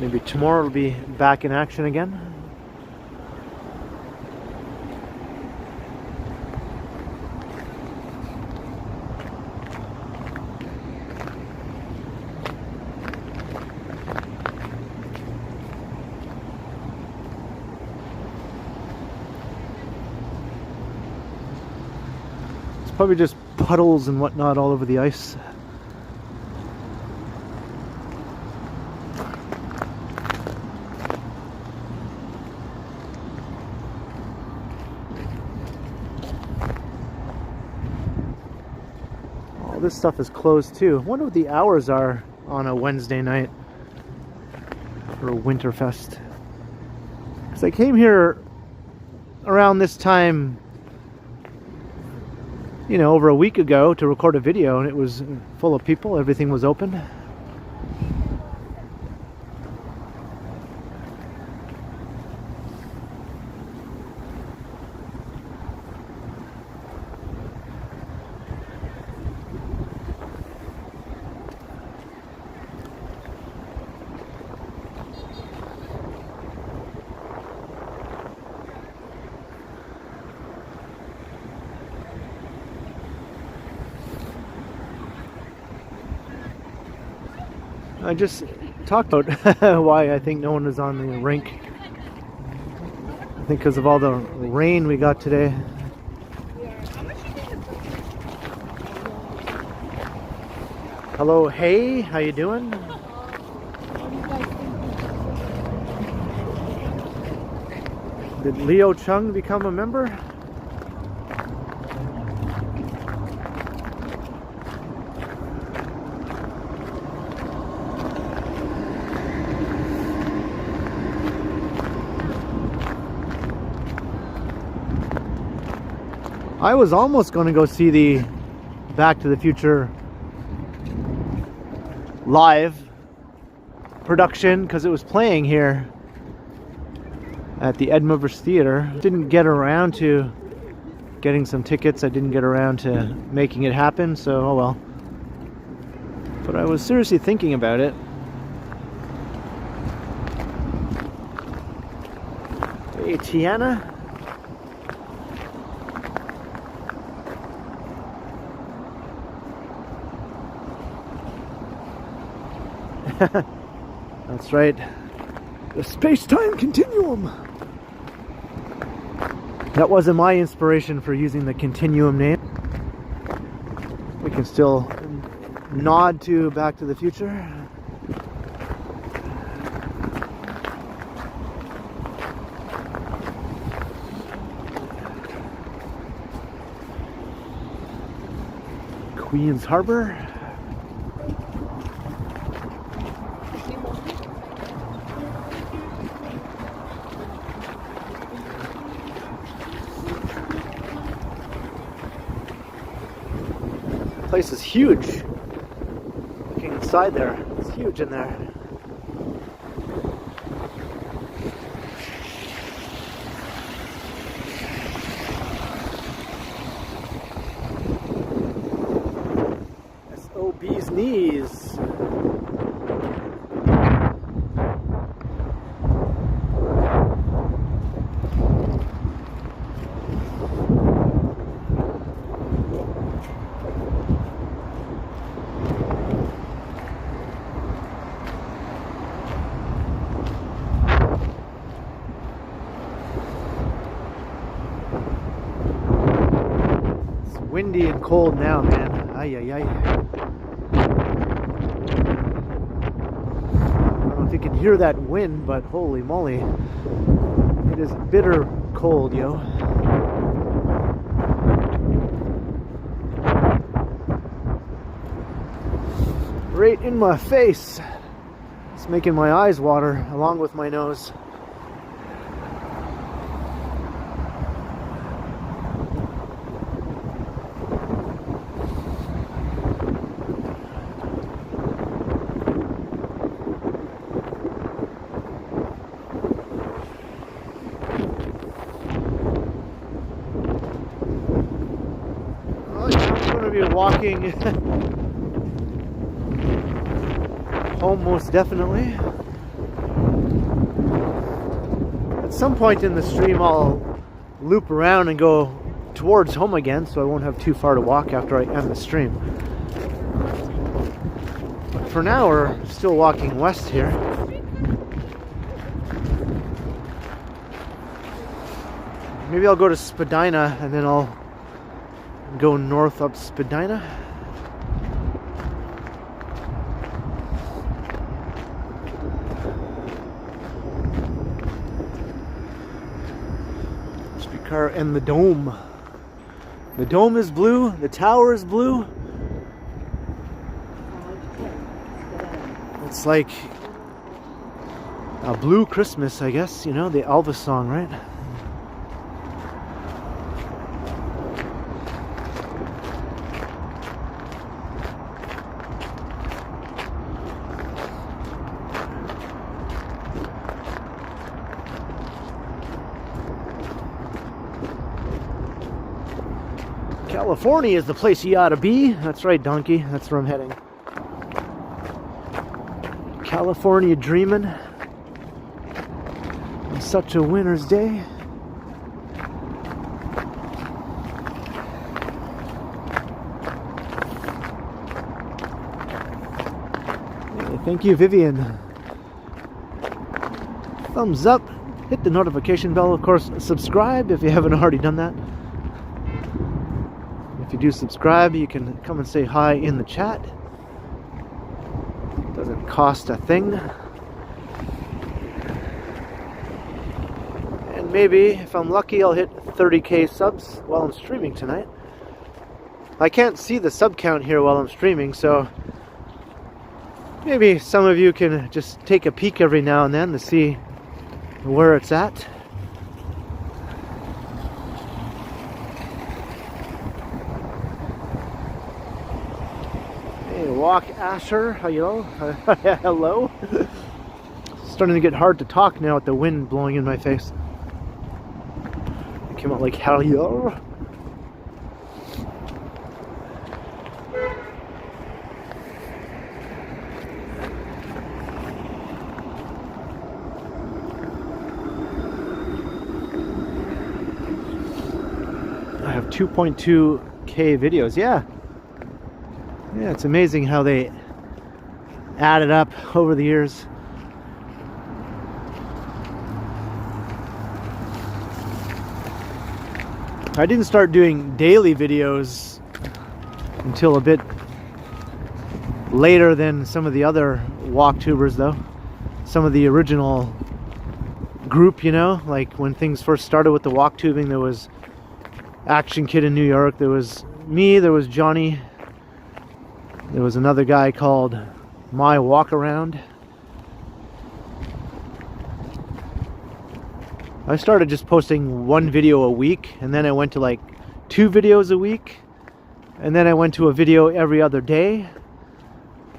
Maybe tomorrow we'll be back in action again. It's probably just puddles and whatnot all over the ice. This stuff is closed too. I wonder what the hours are on a Wednesday night for Winterfest. Because I came here around this time, you know, over a week ago to record a video, and it was full of people. Everything was open. I just talked about why I think no one was on the rink. I think because of all the rain we got today. Hello, hey, how you doing? Did Leo Chung become a member? I was almost going to go see the Back to the Future live production because it was playing here at the Edinburgh Theatre. Didn't get around to getting some tickets. I didn't get around to making it happen, so oh well. But I was seriously thinking about it. Hey, Tiana. That's right. The space-time continuum. That wasn't my inspiration for using the continuum name. We can still nod to Back to the Future. Queens Harbor. The place is huge. Looking inside there, it's huge in there. SOB's knees. Windy and cold now, man. Ay, ay, ay. I don't know if you can hear that wind, but holy moly. It is bitter cold, yo. Right in my face. It's making my eyes water along with my nose. Walking home, most definitely. At some point in the stream I'll loop around and go towards home again, so I won't have too far to walk after I end the stream. But for now we're still walking west here. Maybe I'll go to Spadina and then I'll go north up Spadina. Streetcar and the dome. The dome is blue, the tower is blue. It's like a blue Christmas, I guess, you know, the Elvis song, right? California is the place you ought to be. That's right, donkey. That's where I'm heading. California dreaming on such a winter's day. Thank you, Vivian. Thumbs up. Hit the notification bell. Of course, subscribe if you haven't already done that. If you do subscribe, you can come and say hi in the chat. Doesn't cost a thing. And maybe, if I'm lucky, I'll hit 30k subs while I'm streaming tonight. I can't see the sub count here while I'm streaming, so maybe some of you can just take a peek every now and then to see where it's at. Walk Asher, hello. Hello. It's starting to get hard to talk now with the wind blowing in my face. It came out like hello. I have 2.2k videos, yeah. Yeah, it's amazing how they added up over the years. I didn't start doing daily videos until a bit later than some of the other walktubers, though. Some of the original group, you know, like when things first started with the walktubing, there was Action Kid in New York, there was me, there was Johnny, there was another guy called My Walk Around. I started just posting one video a week, and then I went to like 2 videos a week, and then I went to a video every other day,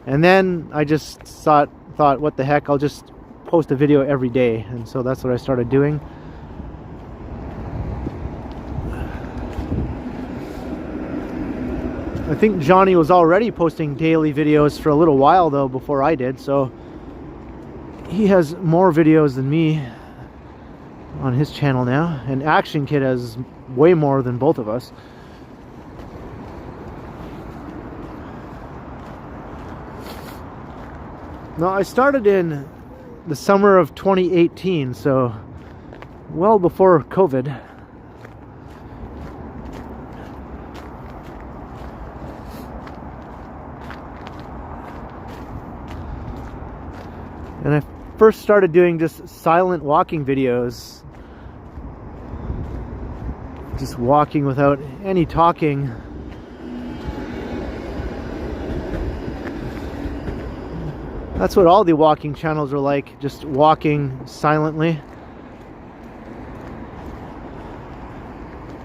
and then I just thought what the heck, I'll just post a video every day. And so that's what I started doing. I think Johnny was already posting daily videos for a little while though before I did, so he has more videos than me on his channel now, and Action Kid has way more than both of us. Now, I started in the summer of 2018, so well before COVID. And I first started doing just silent walking videos. Just walking without any talking. That's what all the walking channels are like, just walking silently.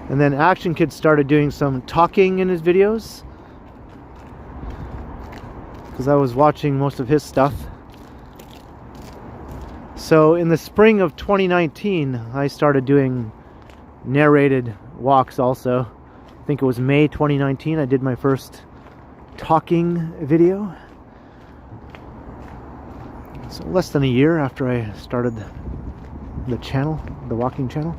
And then Action Kid started doing some talking in his videos, because I was watching most of his stuff. So in the spring of 2019, I started doing narrated walks also. I think it was May 2019 I did my first talking video. So less than a year after I started the channel, the walking channel.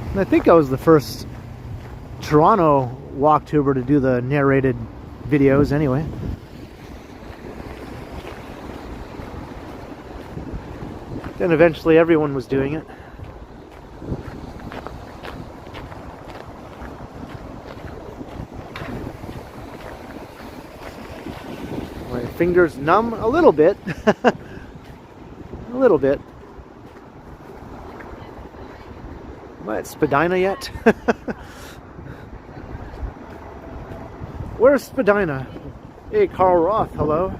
And I think I was the first Toronto walktuber to do the narrated videos anyway. Then eventually everyone was doing it. My fingers numb a little bit. A little bit. Am I at Spadina yet? Where's Spadina? Hey, Carl Roth, hello.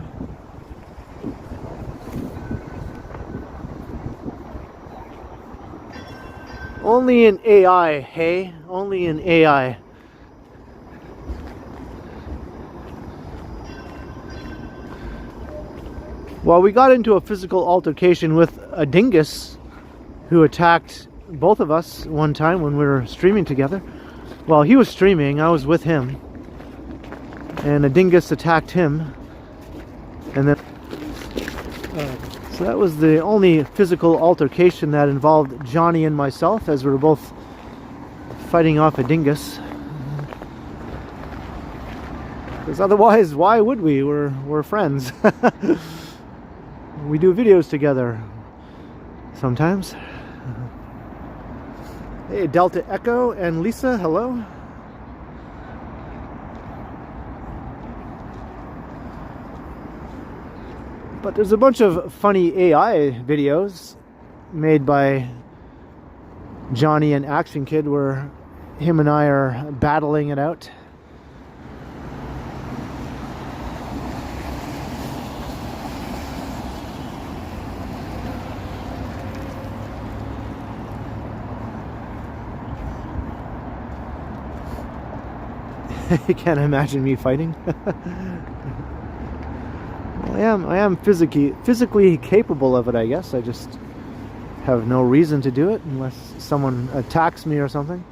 Only in AI, hey? Only in AI. Well, we got into a physical altercation with a dingus who attacked both of us one time when we were streaming together. Well, he was streaming, I was with him, and a dingus attacked him, and then so that was the only physical altercation that involved Johnny and myself, as we were both fighting off a dingus. Because otherwise, why would we? We're friends. We do videos together sometimes. Hey, Delta Echo and Lisa, hello. But there's a bunch of funny AI videos made by Johnny and Action Kid where him and I are battling it out. You can't imagine me fighting. I am physically capable of it, I guess. I just have no reason to do it unless someone attacks me or something.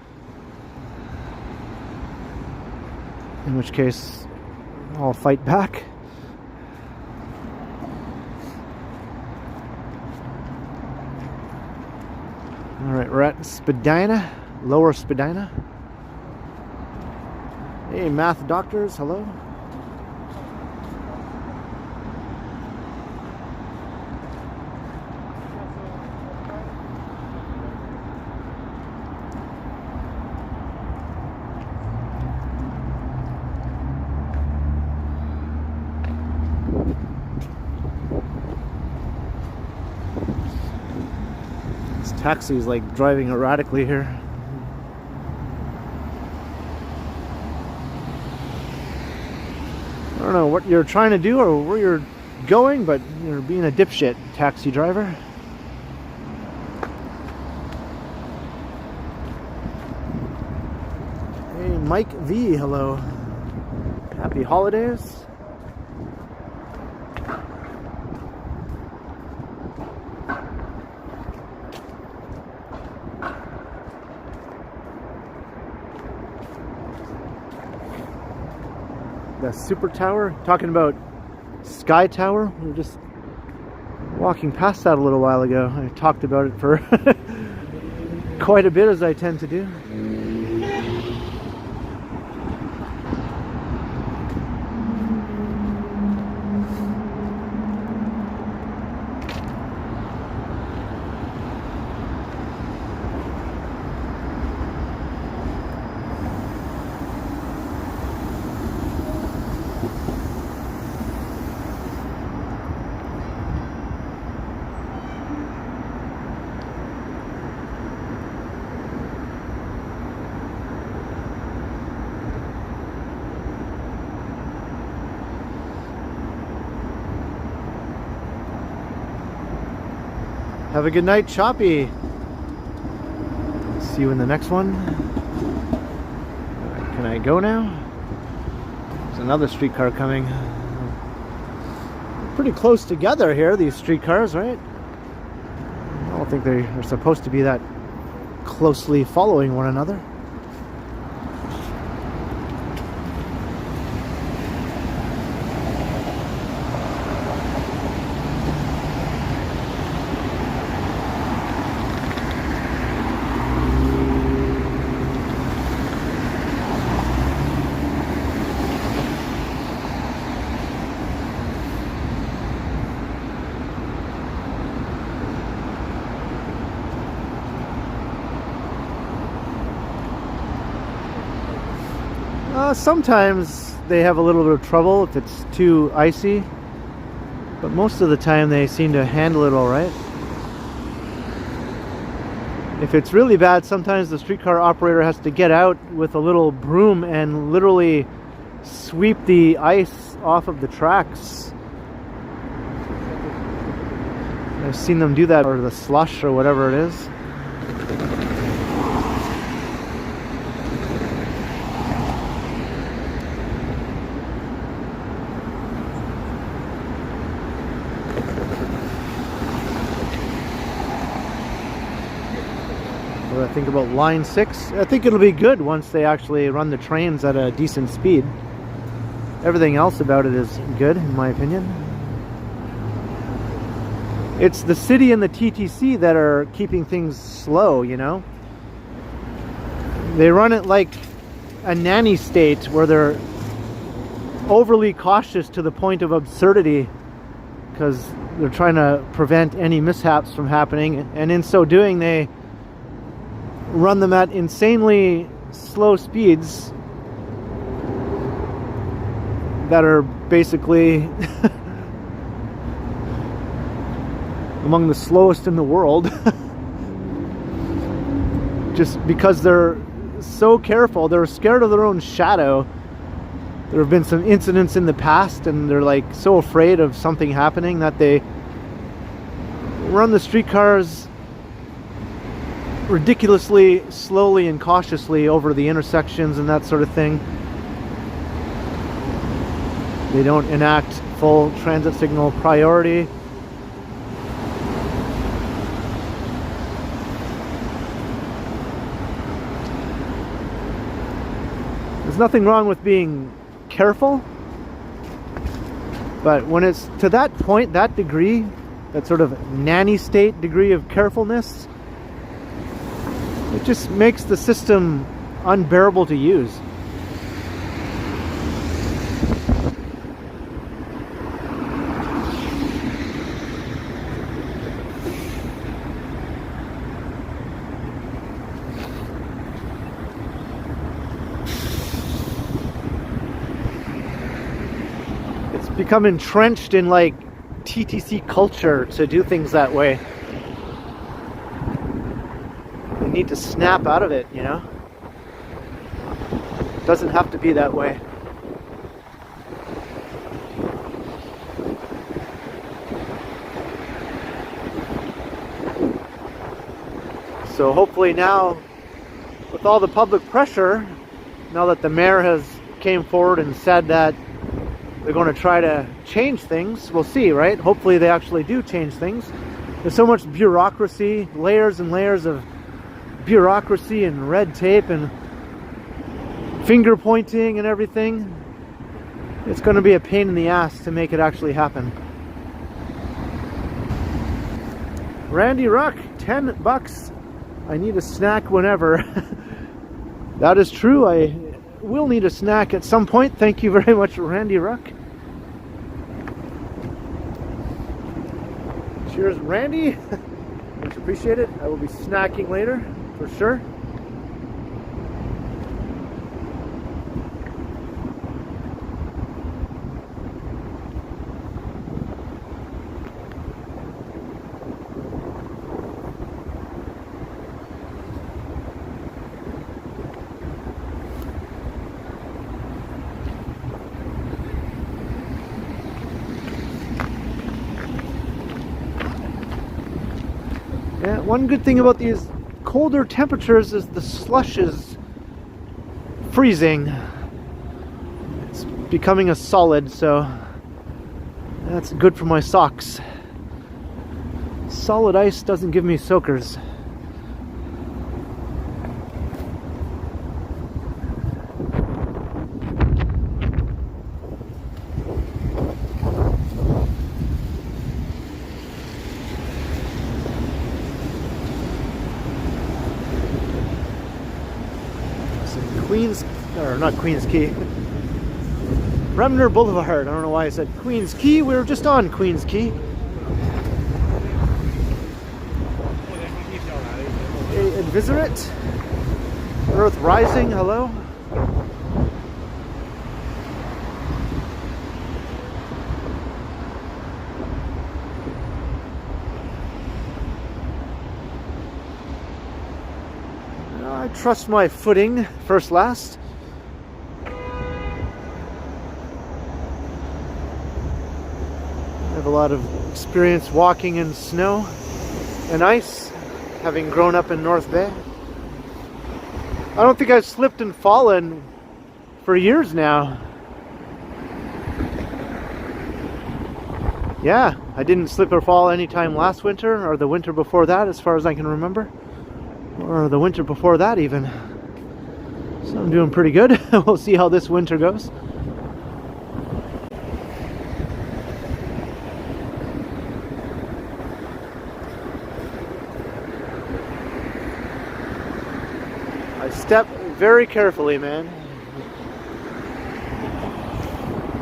In which case, I'll fight back. Alright, we're at Spadina, Lower Spadina. Hey, math doctors, hello. Taxi's like driving erratically here. I don't know what you're trying to do or where you're going, but you're being a dipshit, taxi driver. Hey, Mike V, hello. Happy holidays. The Super Tower, talking about Sky Tower. We were just walking past that a little while ago. I talked about it for quite a bit, as I tend to do. Have a good night, Choppy. See you in the next one. Can I go now? There's another streetcar coming. They're pretty close together here, these streetcars, right? I don't think they are supposed to be that closely following one another. Sometimes they have a little bit of trouble if it's too icy, but most of the time they seem to handle it all right. If it's really bad, sometimes the streetcar operator has to get out with a little broom and literally sweep the ice off of the tracks. I've seen them do that, or the slush or whatever it is. I think about line 6. I think it'll be good once they actually run the trains at a decent speed. Everything else about it is good, in my opinion. It's the city and the TTC that are keeping things slow, you know? They run it like a nanny state where they're overly cautious to the point of absurdity because they're trying to prevent any mishaps from happening, and in so doing they run them at insanely slow speeds that are basically among the slowest in the world. Just because they're so careful, they're scared of their own shadow. There have been some incidents in the past and they're like so afraid of something happening that they run the streetcars ridiculously slowly and cautiously over the intersections and that sort of thing. They don't enact full transit signal priority. There's nothing wrong with being careful, But when it's to that point, that degree, that sort of nanny state degree of carefulness, it just makes the system unbearable to use. It's become entrenched in like TTC culture to do things that way. You need to snap out of it, you know? It doesn't have to be that way. So hopefully now, with all the public pressure, now that the mayor has came forward and said that they're going to try to change things, we'll see, right? Hopefully they actually do change things. There's so much bureaucracy, layers and layers of bureaucracy and red tape and finger pointing and everything. It's going to be a pain in the ass to make it actually happen. Randy Ruck, $10. I need a snack whenever. That is true. I will need a snack at some point. Thank you very much, Randy Ruck. Cheers, Randy. Much appreciated. I will be snacking later, for sure. Yeah, one good thing about these colder temperatures is the slush is freezing. It's becoming a solid, so that's good for my socks. Solid ice doesn't give me soakers. Not Queens Quay. Remner Boulevard. I don't know why I said Queens Quay. We were just on Queens Quay. Invisitorate. Earth Rising. Hello. I trust my footing first last. I have a lot of experience walking in snow and ice, having grown up in North Bay. I don't think I've slipped and fallen for years now. Yeah, I didn't slip or fall anytime last winter or the winter before that, as far as I can remember. Or the winter before that even. So I'm doing pretty good. We'll see how this winter goes. I step very carefully, man.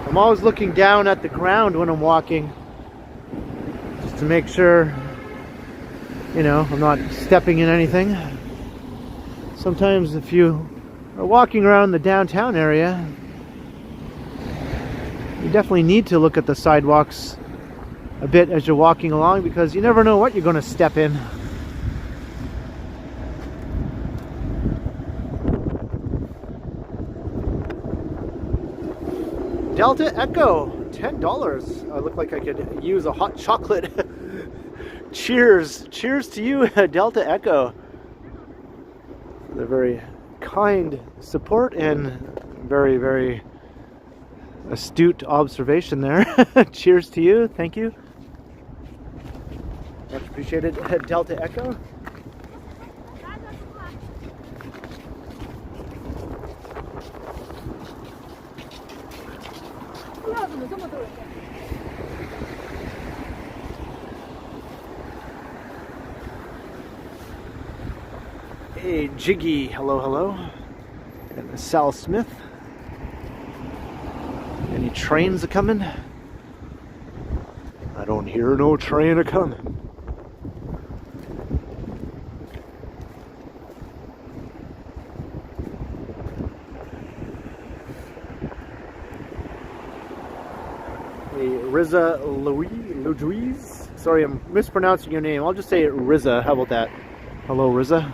I'm always looking down at the ground when I'm walking, just to make sure, you know, I'm not stepping in anything. Sometimes if you are walking around the downtown area, you definitely need to look at the sidewalks a bit as you're walking along, because you never know what you're going to step in. Delta Echo, $10. I look like I could use a hot chocolate. Cheers. Cheers to you, Delta Echo. They're very kind support and very, very astute observation there. Cheers to you. Thank you. Much appreciated, Delta Echo. Hey, Jiggy, hello, hello. And Sal Smith. Any trains a coming? I don't hear no train a coming. Hey, Riza Louise. Sorry, I'm mispronouncing your name. I'll just say Riza. How about that? Hello, Riza.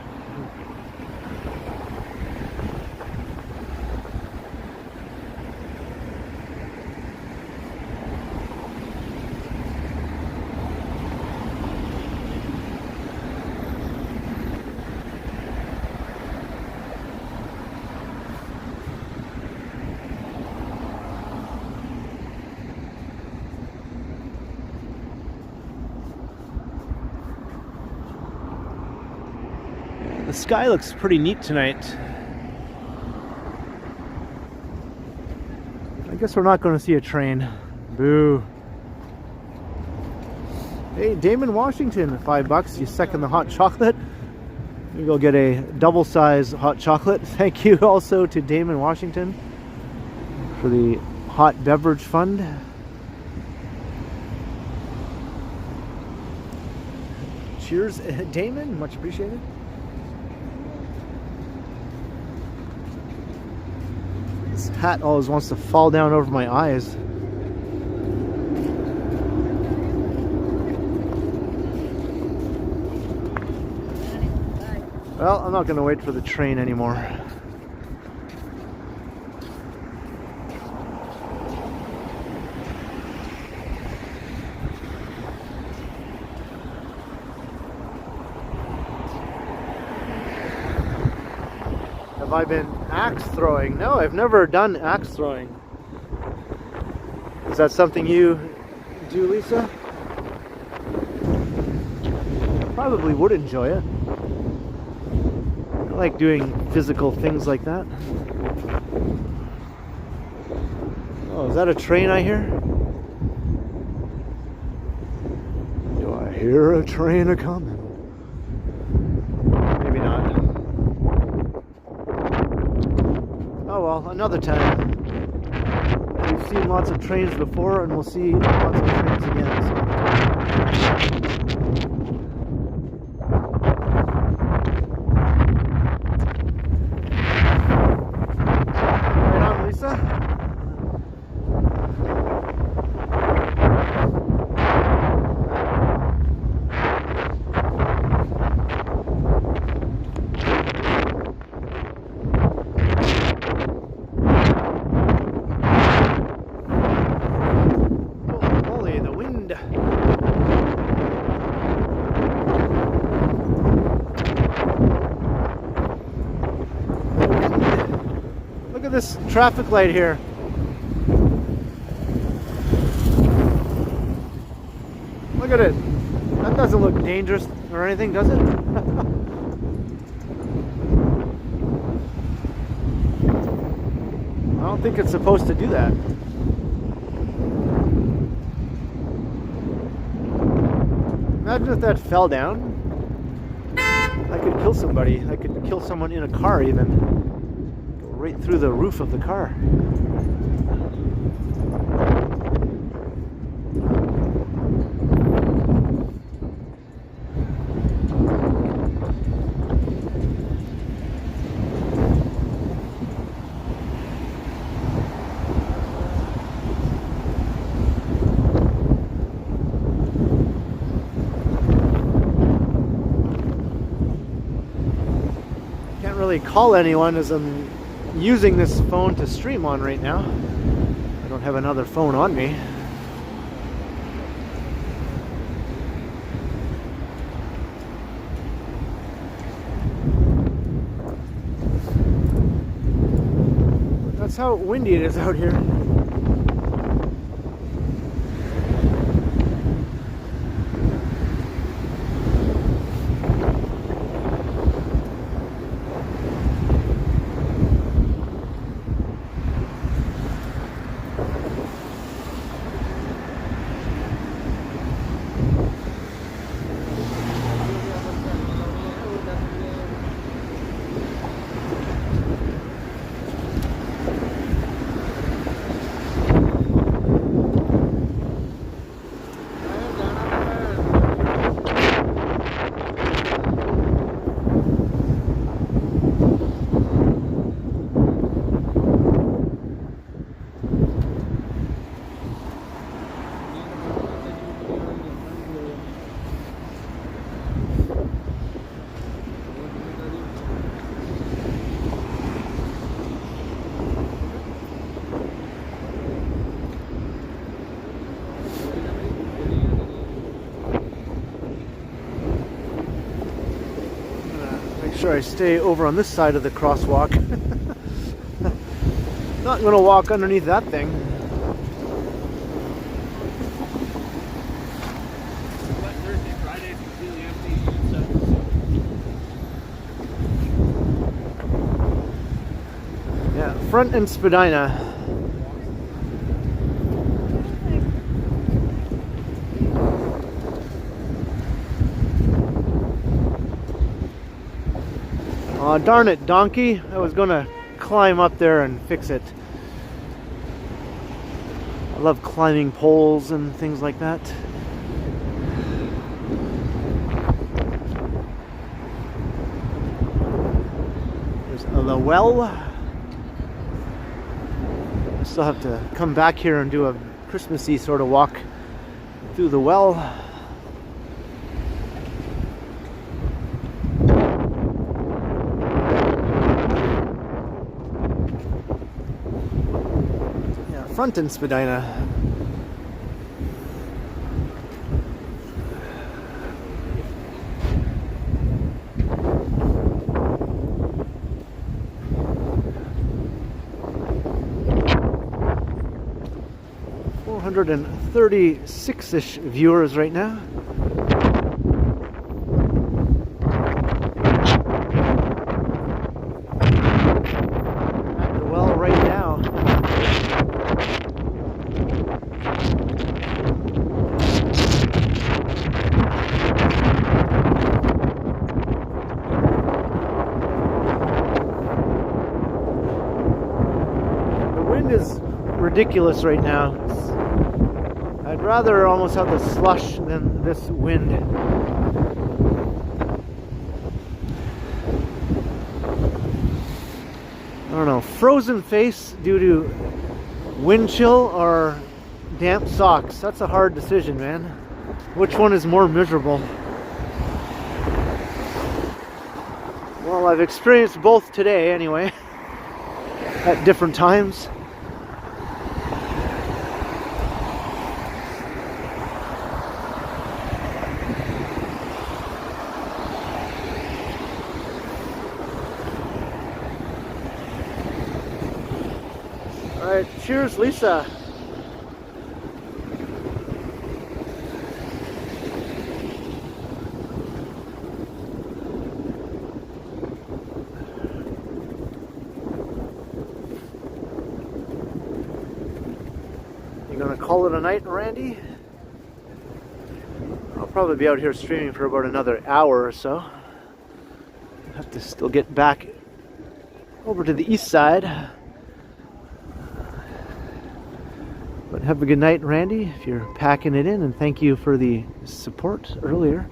The sky looks pretty neat tonight. I guess we're not going to see a train. Boo. Hey, Damon Washington, $5. You second the hot chocolate. You go get a double size hot chocolate. Thank you also to Damon Washington for the hot beverage fund. Cheers, Damon. Much appreciated. This hat always wants to fall down over my eyes. Well, I'm not going to wait for the train anymore. Have I been axe throwing? No, I've never done axe throwing. Is that something you do, Lisa? Probably would enjoy it. I like doing physical things like that. Oh, is that a train I hear? Do I hear a train a-coming? Maybe not. Oh well, another time. We've seen lots of trains before, and we'll see lots of trains again. So. Right on, Lisa. This traffic light here. Look at it. That doesn't look dangerous or anything, does it? I don't think it's supposed to do that. Imagine if that fell down. I could kill somebody. I could kill someone in a car even. Right through the roof of the car. Can't really call anyone as I'm using this phone to stream on right now. I don't have another phone on me. That's how windy it is out here. sure I stay over on this side of the crosswalk. Not going to walk underneath that thing. Thursday, Friday, it's completely empty. Yeah, front and Spadina. Aw, darn it, donkey. I was gonna climb up there and fix it. I love climbing poles and things like that. There's the well. I still have to come back here and do a Christmassy sort of walk through the well. Front in Spadina. .436-ish viewers right now. At the well right now. Is ridiculous right now. I'd rather almost have the slush than this wind. I don't know, frozen face due to wind chill or damp socks. That's a hard decision, man. Which one is more miserable? Well, I've experienced both today anyway, at different times. Alright, cheers, Lisa. You gonna call it a night, Randy? I'll probably be out here streaming for about another hour or so. Have to still get back over to the east side. But have a good night, Randy, if you're packing it in, and thank you for the support earlier.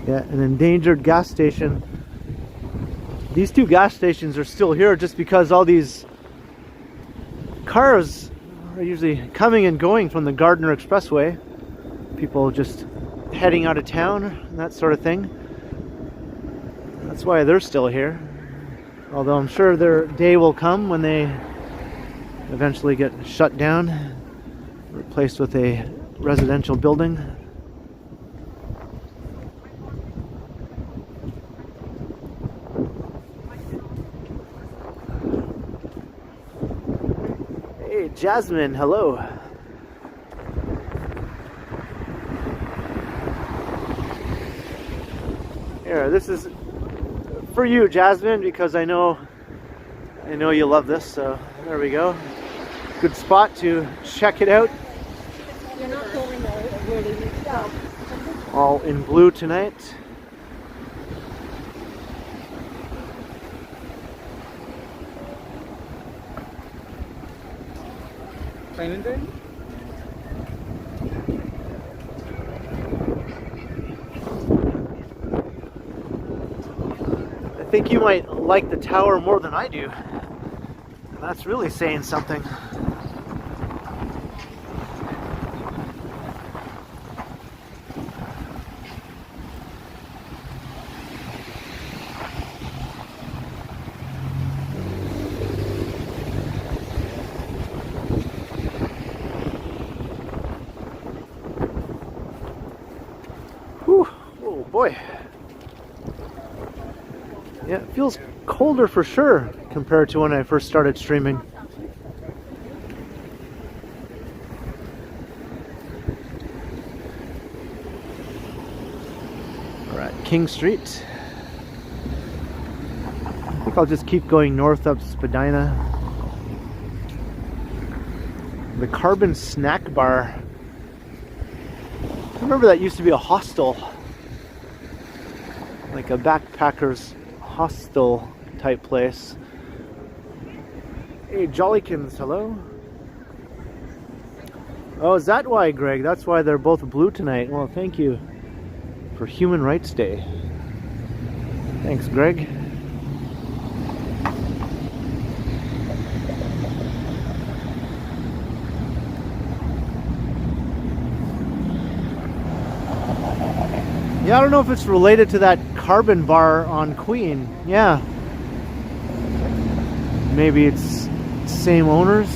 Yeah, an endangered gas station. These two gas stations are still here just because all these cars are usually coming and going from the Gardner Expressway. People just heading out of town and that sort of thing. That's why they're still here. Although I'm sure their day will come when they eventually get shut down, replaced with a residential building. Hey, Jasmine, hello. Here, this is for you, Jasmine, because I know you love this. So there we go. Good spot to check it out. You're not going really down. All in blue tonight. I think you might like the tower more than I do. And that's really saying something. Boy. Yeah, it feels colder for sure compared to when I first started streaming. Alright, King Street. I think I'll just keep going north up Spadina. The Carbon Snack Bar. I remember that used to be a hostel. Like a backpacker's hostel type place. Hey, Jollykins, hello? Oh, is that why, Greg? That's why they're both blue tonight. Well, thank you for Human Rights Day. Thanks, Greg. Yeah, I don't know if it's related to that Carbon Bar on Queen. Yeah. Maybe it's same owners.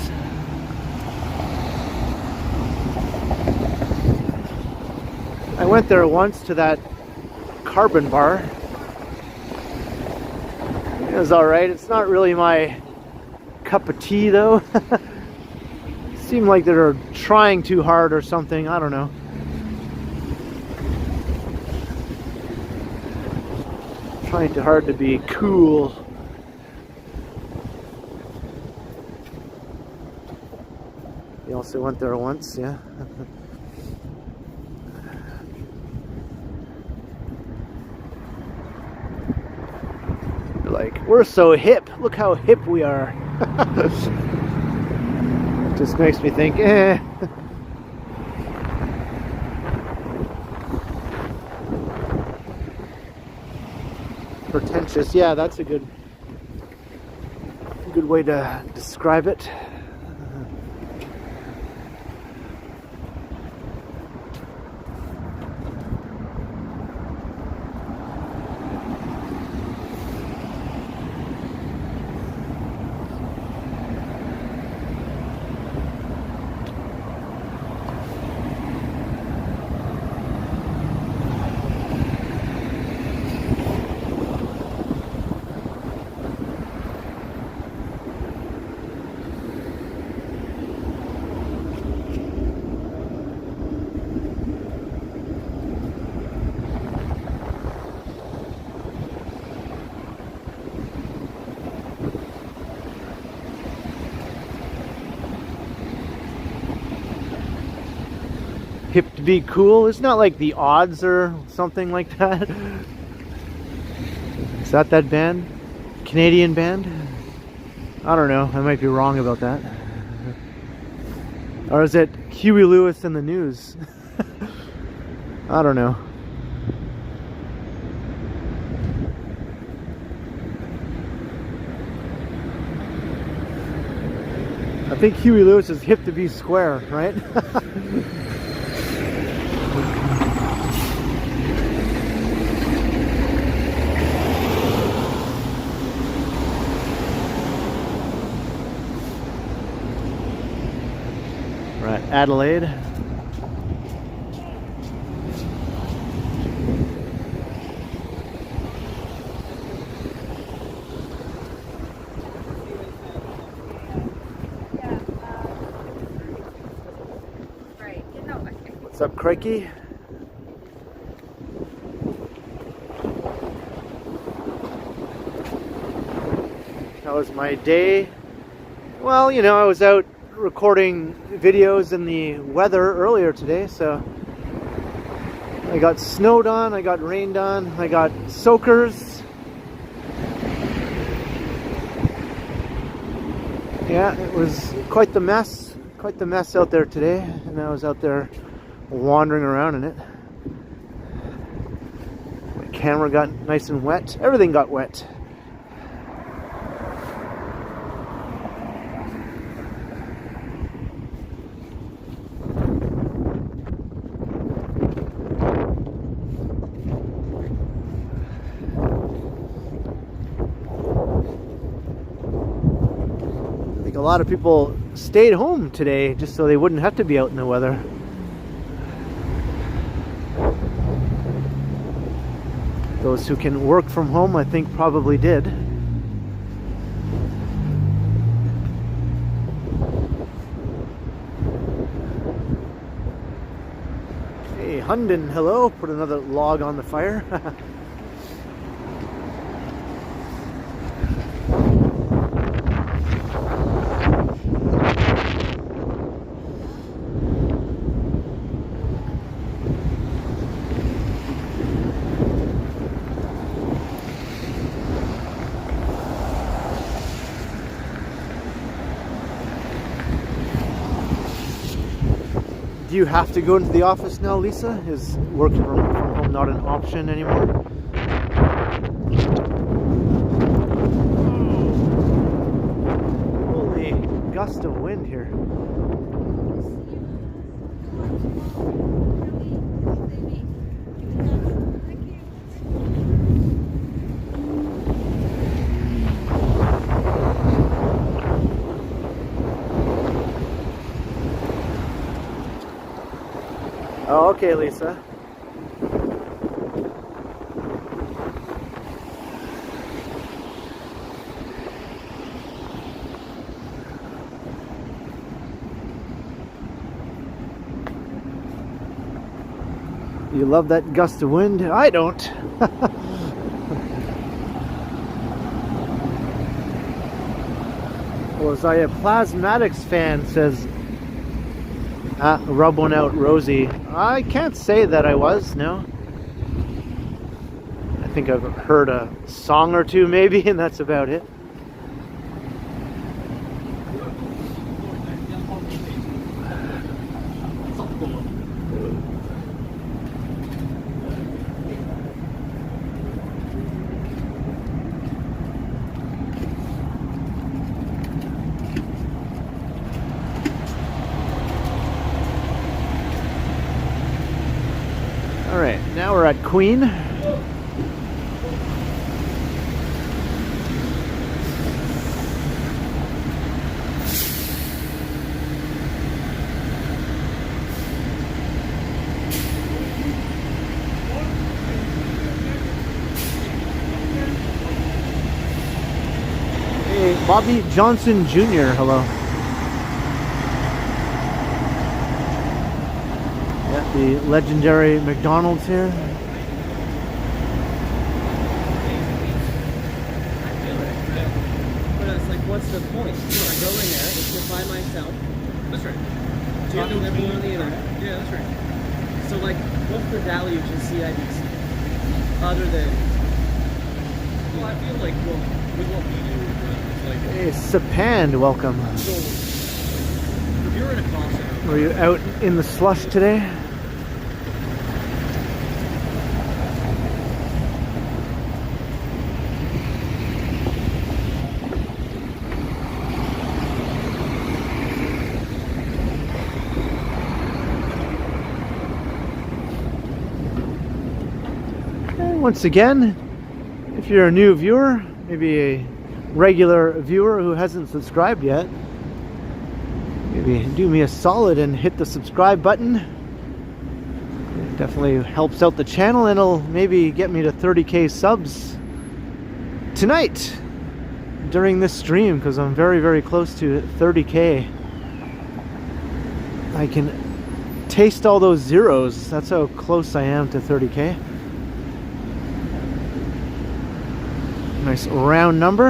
I went there once to that Carbon Bar. It was alright. It's not really my cup of tea though. Seemed like they're trying too hard or something. I don't know. Trying too hard to be cool. You also went there once, yeah? You're like, we're so hip. Look how hip we are. It just makes me think, eh. Pretentious, yeah, that's a good way to describe it. Hip to be cool. It's not like the Odds or something like that. Is that band? Canadian band? I don't know. I might be wrong about that. Or is it Huey Lewis and the News? I don't know. I think Huey Lewis is hip to be square, right? Right, Adelaide. What's up, Crikey? How was my day? Well, you know, I was out recording videos in the weather earlier today, so I got snowed on, I got rained on, I got soakers. Yeah, it was quite the mess out there today, and I was out there wandering around in it. My camera got nice and wet, everything got wet. A lot of people stayed home today just so they wouldn't have to be out in the weather. Those who can work from home, I think, probably did. Hey, Hunden, hello. Put another log on the fire. Do you have to go into the office now, Lisa? Is working from home not an option anymore? Holy gust of wind here. Oh, okay, Lisa. You love that gust of wind? I don't. Was I a Plasmatics fan? Says rub one out, Rosie. I can't say that I was, no. I think I've heard a song or two maybe, and that's about it. Alright, now we're at Queen. Hey, Bobby Johnson Jr., hello. The legendary McDonald's here. But it's like, what's the point? I go in there, it's just by myself. That's right. Talking to everyone on the internet. Yeah, that's right. So like, what's the value to CIBC? Other than... Well, I feel like, well, with what we do, it's like... Hey, Sapand, welcome. So, if you're in a concert... Were you out in the slush today? Once again, if you're a new viewer, maybe a regular viewer who hasn't subscribed yet, maybe do me a solid and hit the subscribe button. It definitely helps out the channel, and it'll maybe get me to 30k subs tonight during this stream, because I'm very, very close to 30k. I can taste all those zeros. That's how close I am to 30k. Nice round number.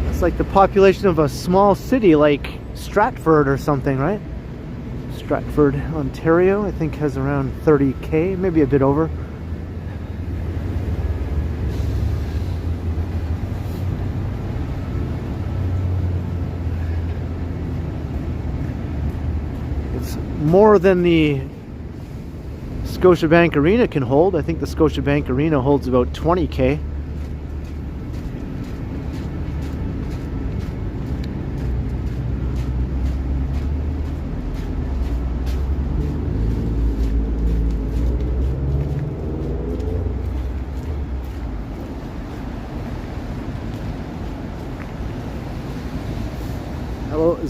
It's like the population of a small city like Stratford or something, right? Stratford, Ontario, I think has around 30k, maybe a bit over. It's more than the Scotiabank Arena can hold. I think the Scotiabank Arena holds about 20k.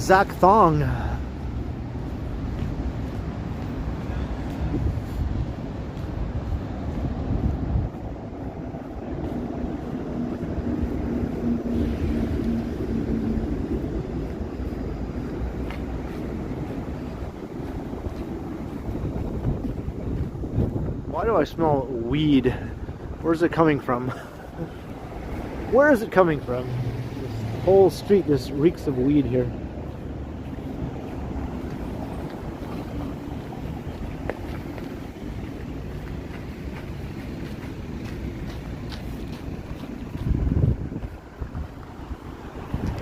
Zach Thong. Why do I smell weed? Where's it coming from? Where is it coming from? This whole street just reeks of weed here.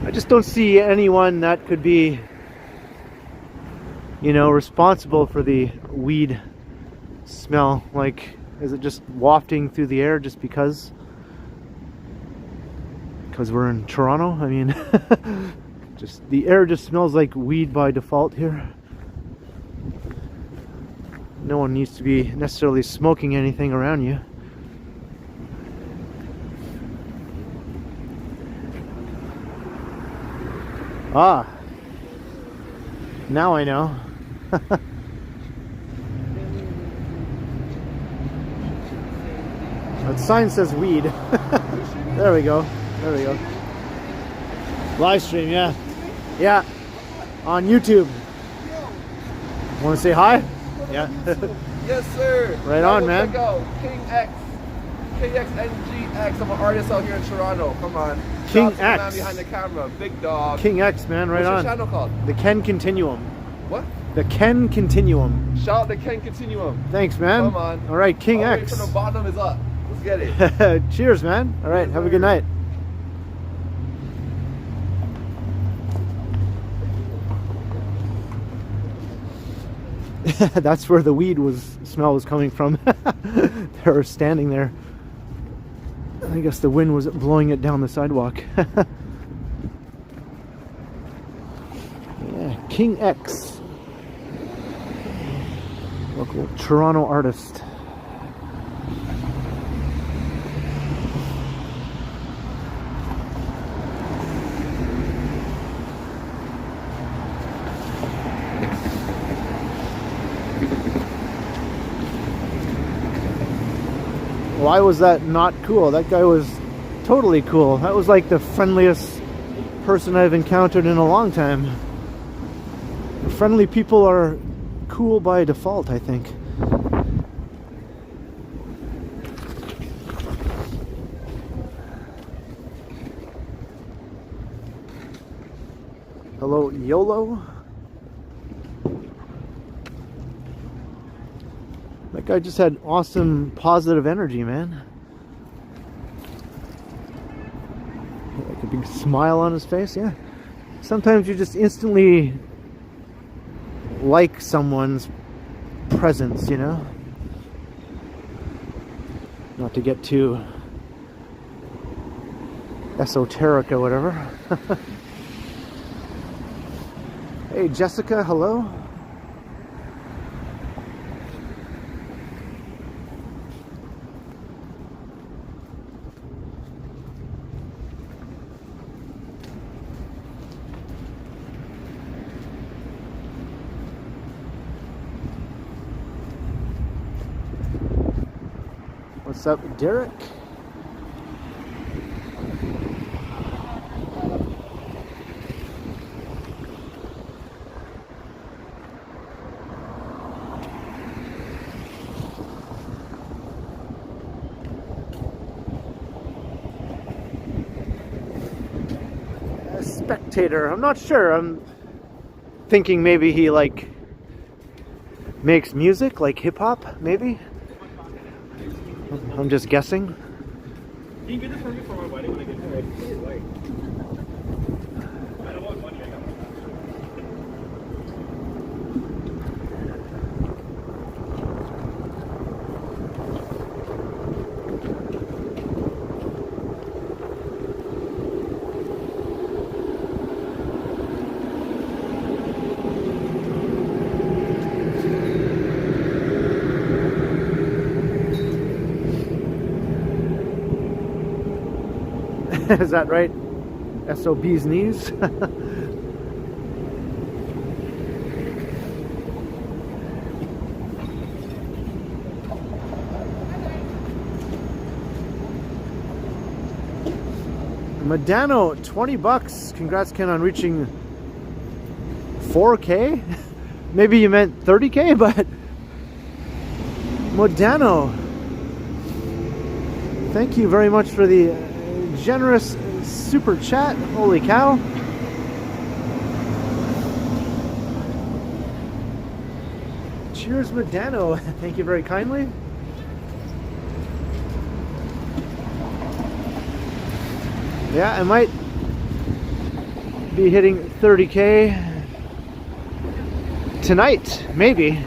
I just don't see anyone that could be, you know, responsible for the weed smell. Like, is it just wafting through the air just because we're in Toronto? I mean, just the air just smells like weed by default here. No one needs to be necessarily smoking anything around you. Ah, now I know. That sign says weed. There we go. There we go. Live stream, yeah. Yeah. On YouTube. Want to say hi? Yeah. Yes, sir. Right on, man. Check out King X. KXNGX. I'm an artist out here in Toronto. Come on. King Shout out to the man X. behind the camera. Big dog. King X, man, right on. What's your channel called? The Ken Continuum. What? The Ken Continuum. Shout out to Ken Continuum. Thanks, man. Come on. All right, King All the way X. from the bottom is up. Let's get it. Cheers, man. All right, have a good night. That's where the weed smell was coming from. They were standing there. I guess the wind was blowing it down the sidewalk. Yeah, King X. Local Toronto artist. Why was that not cool? That guy was totally cool. That was like the friendliest person I've encountered in a long time. Friendly people are cool by default, I think. Hello, YOLO. That guy just had awesome positive energy, man. Like a big smile on his face, yeah. Sometimes you just instantly like someone's presence, you know? Not to get too esoteric or whatever. Hey, Jessica, hello. What's up, Derek? A spectator. I'm not sure. I'm thinking maybe he like makes music, like hip hop, maybe. I'm just guessing. Can you get this for me for my wedding when I get married? Like, I don't want money. Is that right? SOB's knees? Medano, 20 bucks. Congrats, Ken, on reaching 4K. Maybe you meant 30K, but Medano, thank you very much for the generous super chat. Holy cow. Cheers, Medano. Thank you very kindly. Yeah, I might be hitting 30K tonight, maybe.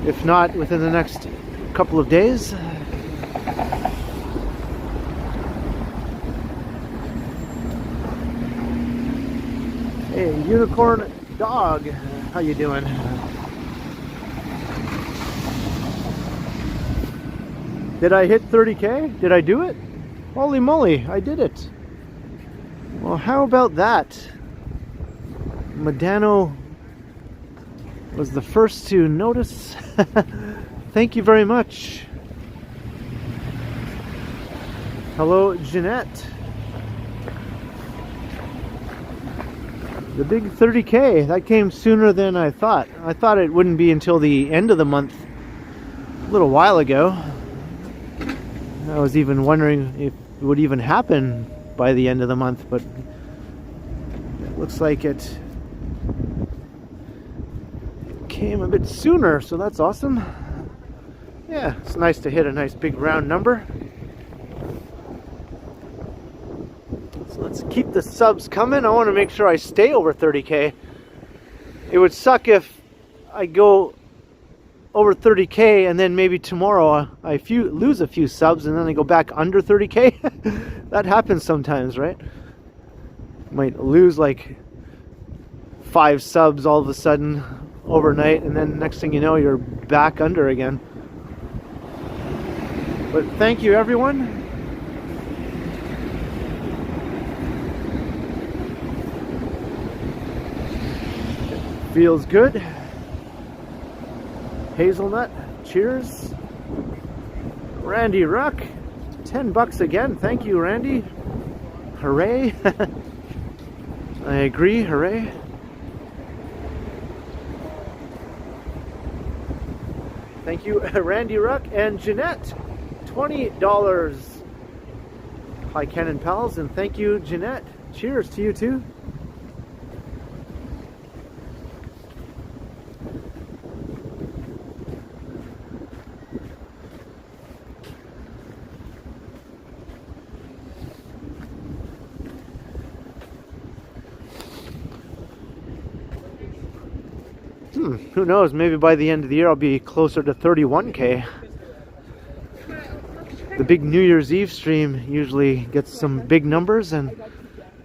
If not, within the next couple of days. Hey, Unicorn Dog, how you doing? Did I hit 30K? Did I do it? Holy moly, I did it. Well, how about that? Medano was the first to notice. Thank you very much. Hello, Jeanette. The big 30K, that came sooner than I thought. I thought it wouldn't be until the end of the month a little while ago. I was even wondering if it would even happen by the end of the month, but it looks like it came a bit sooner, so that's awesome. Yeah, it's nice to hit a nice big round number. So let's keep the subs coming. I want to make sure I stay over 30K. It would suck if I go over 30K and then maybe tomorrow I lose a few subs and then I go back under 30K. That happens sometimes, right? Might lose like 5 subs all of a sudden overnight, and then next thing you know you're back under again. But thank you, everyone. Feels good. Hazelnut, cheers. Randy Ruck, 10 bucks again. Thank you, Randy. Hooray. I agree, hooray. Thank you, Randy Ruck. And Jeanette, $20. Hi, Ken and pals, and thank you, Jeanette. Cheers to you too. Who knows, maybe by the end of the year I'll be closer to 31K. The big New Year's Eve stream usually gets some big numbers and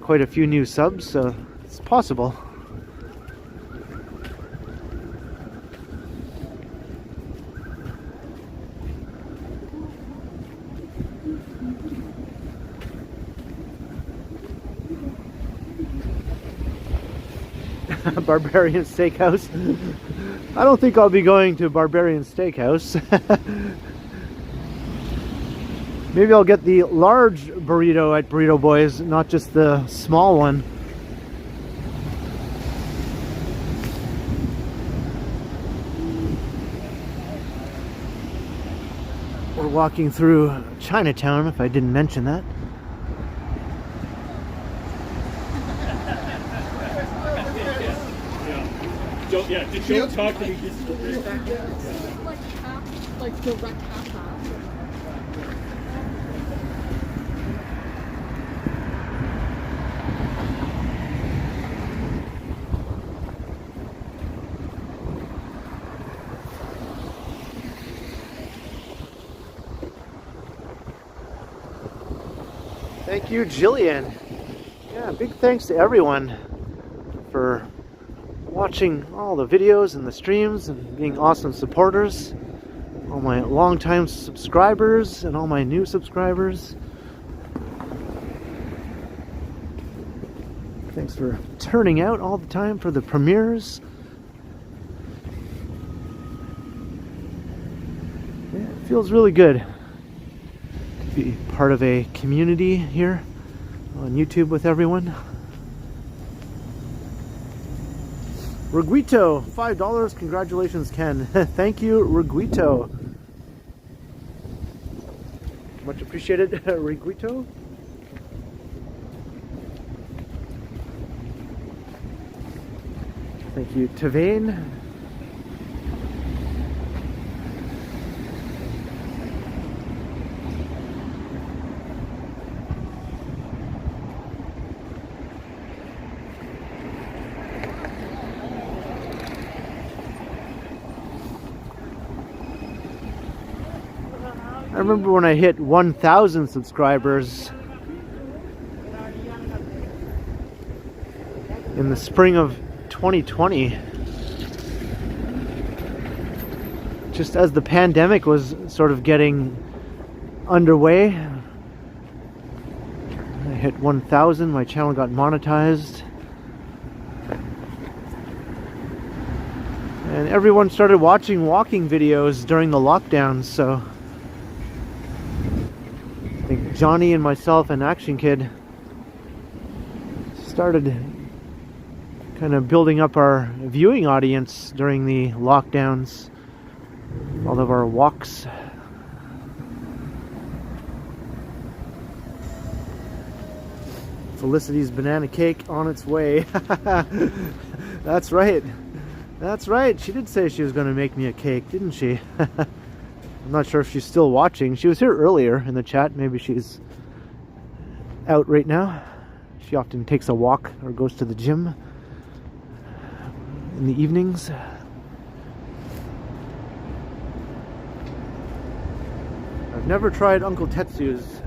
quite a few new subs, so it's possible. Barbarian Steakhouse. I don't think I'll be going to Barbarian Steakhouse. Maybe I'll get the large burrito at Burrito Boys, not just the small one. We're walking through Chinatown, if I didn't mention that. Yeah, don't talk to me. Like direct half. Thank you, Jillian. Yeah, big thanks to everyone for watching all the videos and the streams and being awesome supporters. All my longtime subscribers and all my new subscribers. Thanks for turning out all the time for the premieres. Yeah, it feels really good to be part of a community here. on YouTube with everyone. Reguito, $5. Congratulations, Ken. Thank you, Reguito. Much appreciated, Reguito. Thank you, Tavane. I remember when I hit 1,000 subscribers in the spring of 2020, just as the pandemic was sort of getting underway. I hit 1,000, my channel got monetized, and everyone started watching walking videos during the lockdowns, so I think Johnny and myself and Action Kid started kind of building up our viewing audience during the lockdowns, all of our walks. Felicity's banana cake on its way. That's right. That's right. She did say she was going to make me a cake, didn't she? I'm not sure if she's still watching. She was here earlier in the chat. Maybe she's out right now. She often takes a walk or goes to the gym in the evenings. I've never tried Uncle Tetsu's.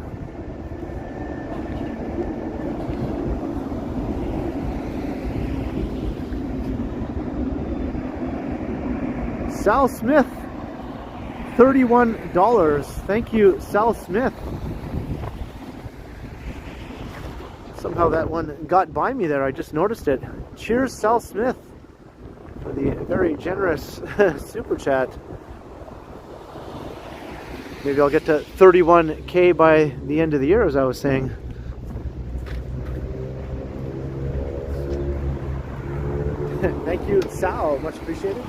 Sal Smith, $31. Thank you, Sal Smith. Somehow that one got by me there. I just noticed it. Cheers, Sal Smith, for the very generous super chat. Maybe I'll get to 31K by the end of the year, as I was saying. Thank you, Sal. Much appreciated.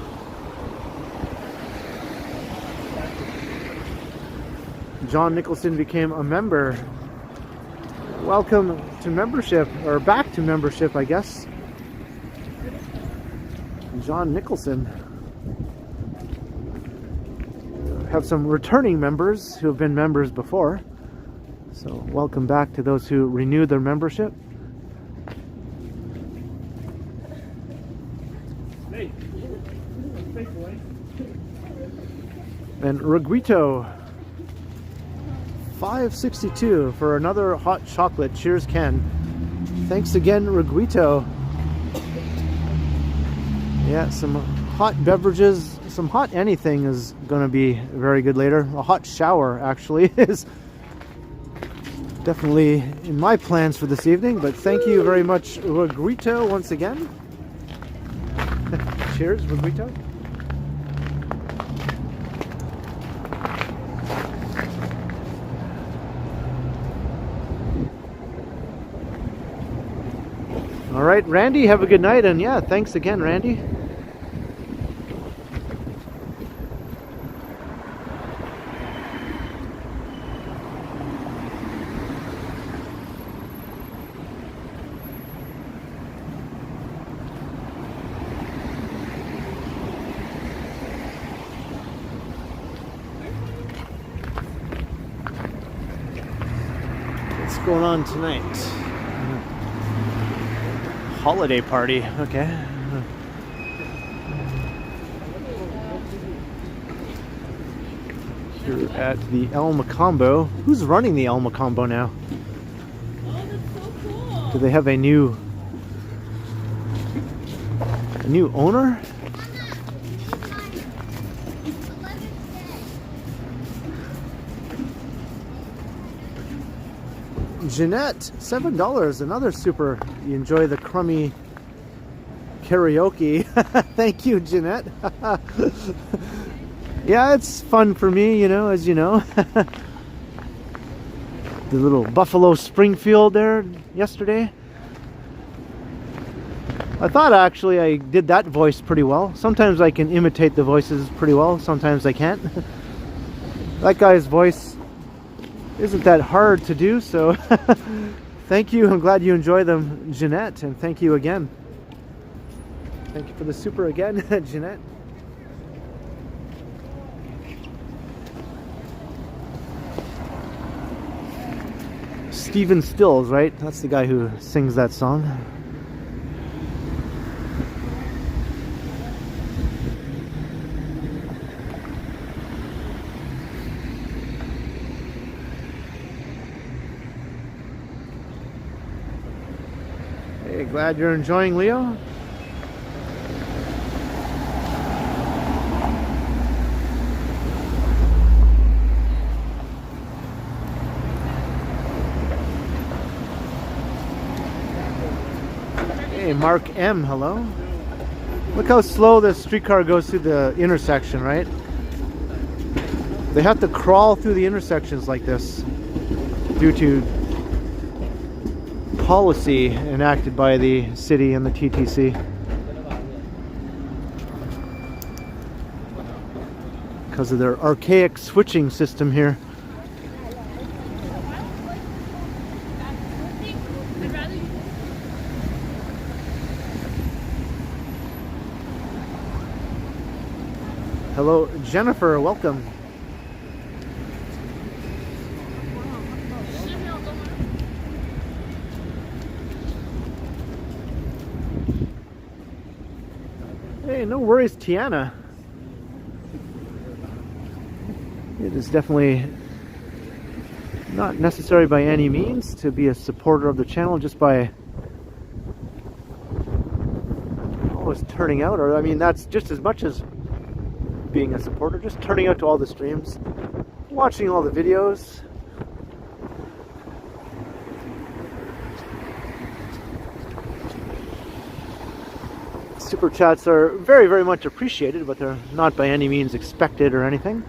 John Nicholson became a member. Welcome to membership, or back to membership, I guess. John Nicholson. Have some returning members who have been members before. So welcome back to those who renewed their membership. Hey. And Reguito, $5.62 for another hot chocolate. Cheers, Ken. Thanks again, Reguito. Yeah, some hot beverages, some hot anything is going to be very good later. A hot shower, actually, is definitely in my plans for this evening. But thank you very much, Reguito, once again. Cheers, Reguito. All right, Randy, have a good night, and yeah, thanks again, Randy. What's going on tonight? Holiday party, okay. Here at the El Macombo. Who's running the El Macombo now? Oh, that's so cool. Do they have a new owner? Jeanette, $7, another super. You enjoy the crummy karaoke. Thank you, Jeanette. Yeah, it's fun for me, you know, as you know. the little Buffalo Springfield there yesterday. I thought actually I did that voice pretty well. Sometimes I can imitate the voices pretty well, sometimes I can't. That guy's voice isn't that hard to do, so thank you. I'm glad you enjoy them, Jeanette, and thank you again. Thank you for the super again, Jeanette. Stephen Stills, right? That's the guy who sings that song. Hey, glad you're enjoying, Leo. Hey, Mark M, hello. Look how slow the streetcar goes through the intersection, right? They have to crawl through the intersections like this due to policy enacted by the city and the TTC. Because of their archaic switching system here. Hello, Jennifer, welcome. Hey, no worries, Tiana. It is definitely not necessary by any means to be a supporter of the channel just by always turning out, or I mean that's just as much as being a supporter, just turning out to all the streams, watching all the videos. Super chats are very, very much appreciated, but they're not by any means expected or anything.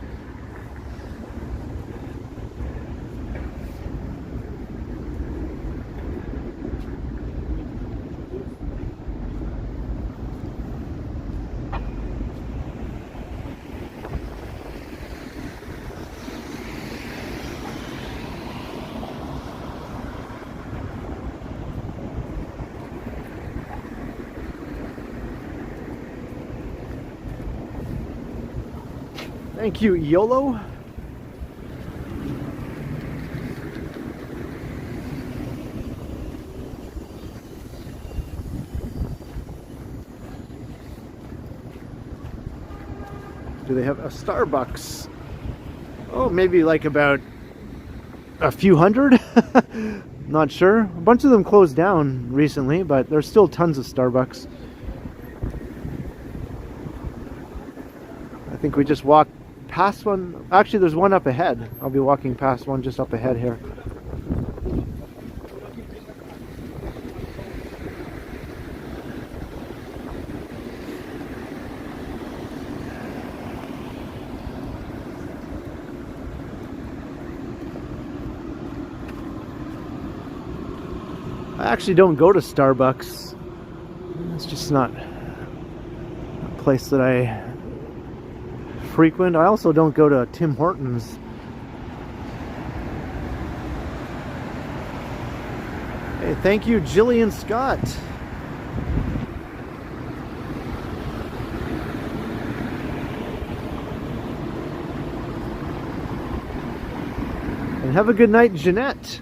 Thank you, YOLO. Do they have a Starbucks? Oh, maybe like about a few hundred? Not sure. A bunch of them closed down recently, but there's still tons of Starbucks. I think we just walked past one. Actually, there's one up ahead. I'll be walking past one just up ahead here. I actually don't go to Starbucks. It's just not a place that I frequent. I also don't go to Tim Hortons. Hey, thank you, Jillian Scott. And have a good night, Jeanette.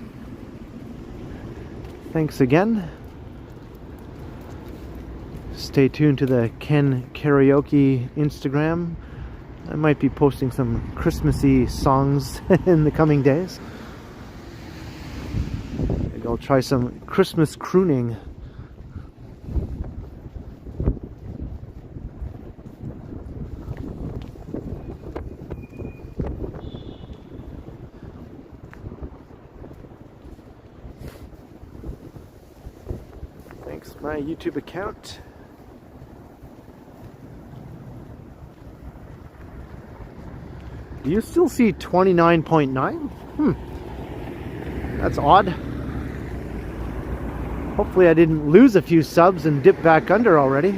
Thanks again. Stay tuned to the Ken Karaoke Instagram. I might be posting some Christmassy songs in the coming days. Maybe I'll try some Christmas crooning. Thanks, my YouTube account. Do you still see 29.9? That's odd. Hopefully I didn't lose a few subs and dip back under already.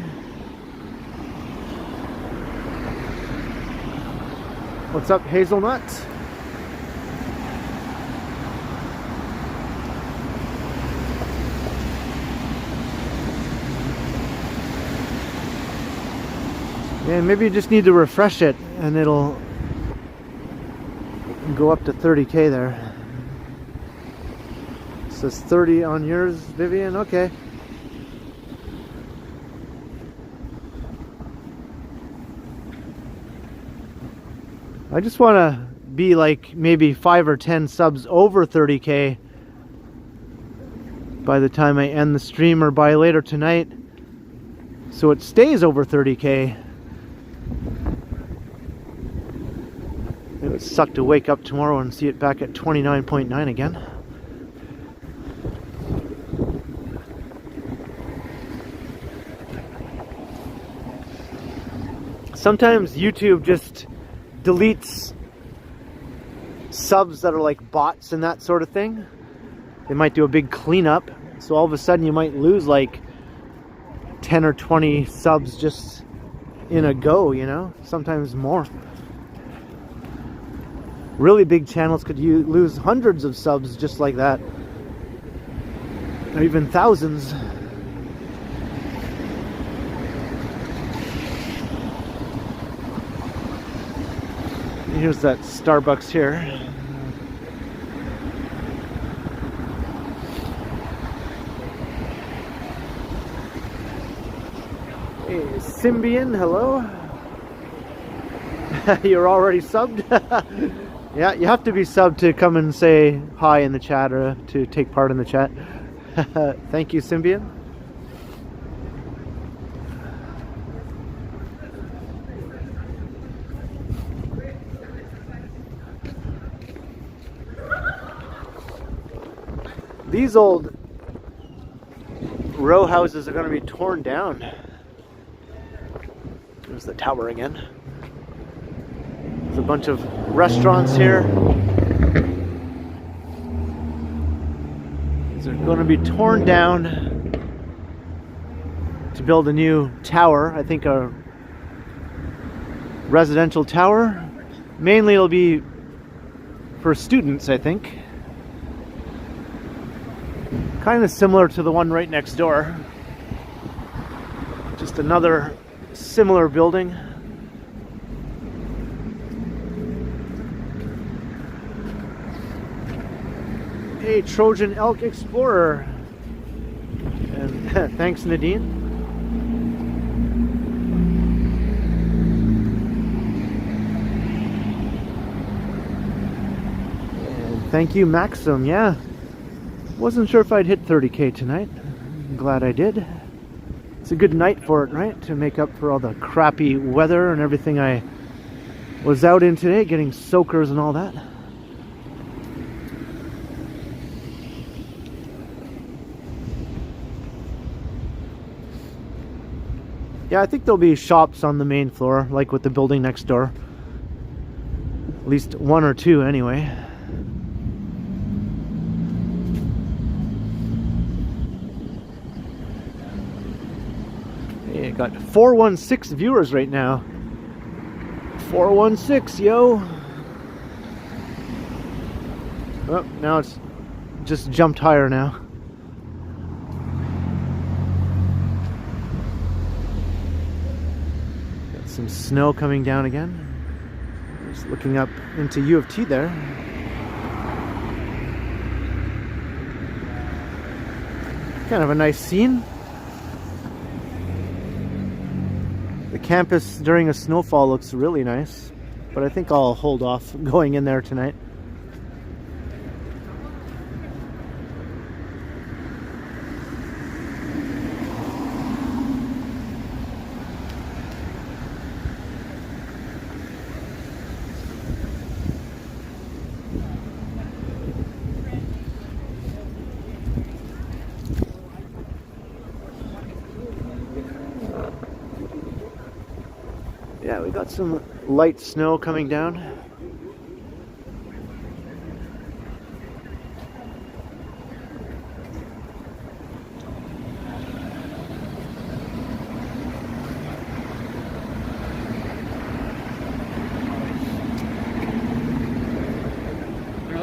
What's up, Hazelnut? Yeah, maybe you just need to refresh it and it'll go up to 30K there. It says 30 on yours, Vivian. Okay. I just want to be like maybe 5 or 10 subs over 30K by the time I end the stream or by later tonight, so it stays over 30K. It would suck to wake up tomorrow and see it back at 29.9 again. Sometimes YouTube just deletes subs that are like bots and that sort of thing. They might do a big cleanup, so all of a sudden you might lose like 10 or 20 subs just in a go, you know, sometimes more. Really big channels could lose hundreds of subs just like that, or even thousands. Here's that Starbucks here. Hey, Symbian, hello. You're already subbed? Yeah, you have to be subbed to come and say hi in the chat or to take part in the chat. Thank you, Symbian. These old row houses are going to be torn down. There's the tower again. There's a bunch of restaurants here. These are going to be torn down to build a new tower. I think a residential tower. Mainly it'll be for students, I think. Kind of similar to the one right next door. Just another similar building. Hey, Trojan Elk Explorer. And thanks, Nadine. And thank you, Maxim. Yeah. Wasn't sure if I'd hit 30K tonight. I'm glad I did. It's a good night for it, right? To make up for all the crappy weather and everything I was out in today, getting soakers and all that. Yeah, I think there'll be shops on the main floor, like with the building next door. At least one or two anyway. Got 416 viewers right now. 416, yo. Oh, now it's just jumped higher now. Got some snow coming down again. Just looking up into U of T there. Kind of a nice scene. The campus during a snowfall looks really nice, but I think I'll hold off going in there tonight. Yeah, we got some light snow coming down.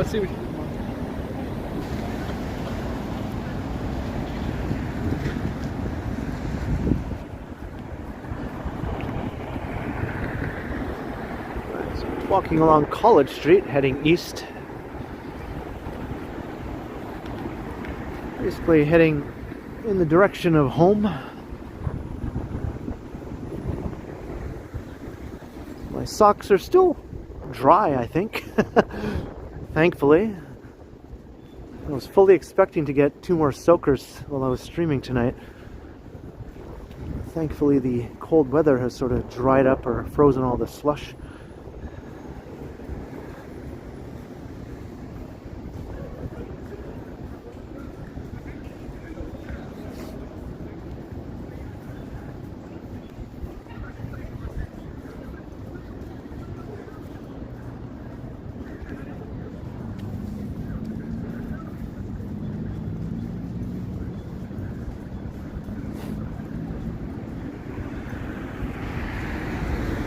let's see what you Walking along College Street, heading east. Basically heading in the direction of home. My socks are still dry, I think. Thankfully. I was fully expecting to get 2 more soakers while I was streaming tonight. Thankfully the cold weather has sort of dried up or frozen all the slush.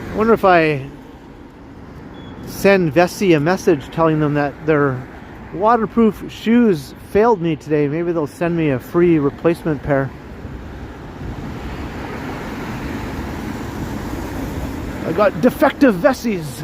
I wonder if I send Vessie a message telling them that their waterproof shoes failed me today. Maybe they'll send me a free replacement pair. I got defective Vessies.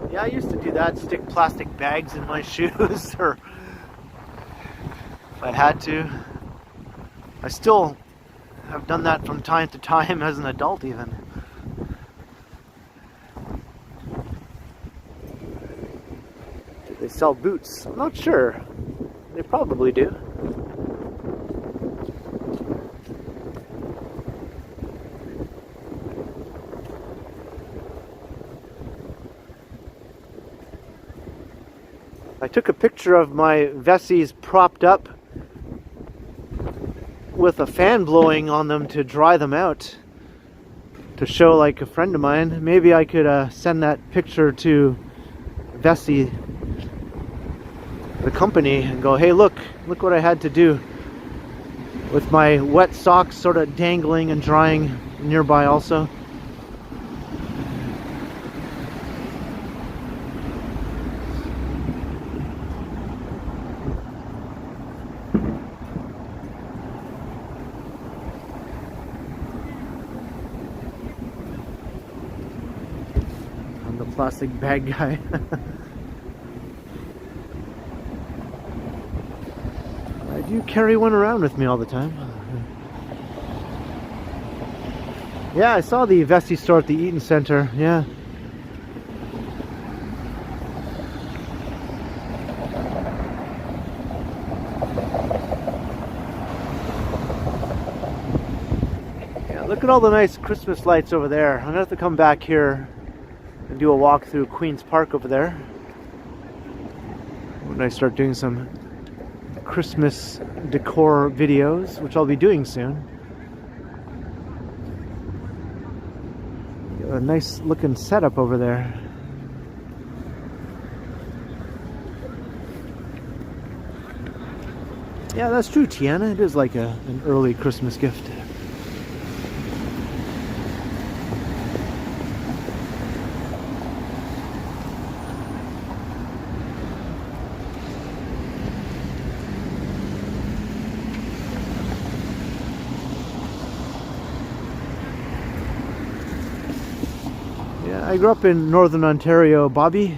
Yeah, I used to do that, stick plastic bags in my shoes, or if I had to. I still have done that from time to time as an adult even. Do they sell boots? I'm not sure. They probably do. I took a picture of my Vessies propped up with a fan blowing on them to dry them out, to show like a friend of mine. Maybe I could send that picture to Vessie, the company, and go, hey, look what I had to do with my wet socks sort of dangling and drying nearby also. Plastic bag guy. I do carry one around with me all the time. Yeah, I saw the Vessie store at the Eaton Center. Yeah. Yeah, look at all the nice Christmas lights over there. I'm gonna have to come back here and do a walk through Queens Park over there when I start doing some Christmas decor videos, which I'll be doing soon. A nice looking setup over there. Yeah, that's true, Tiana. It is like an early Christmas gift. I grew up in Northern Ontario, Bobby.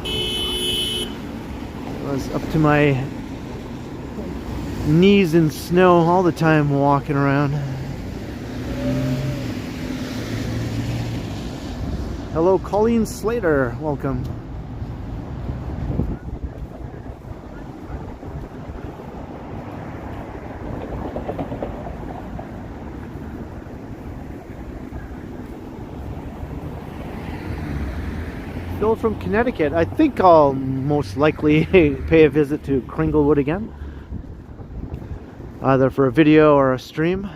I was up to my knees in snow all the time walking around. Hello, Colleen Slater. Welcome. Bill from Connecticut. I think I'll most likely pay a visit to Kringlewood again, either for a video or a stream.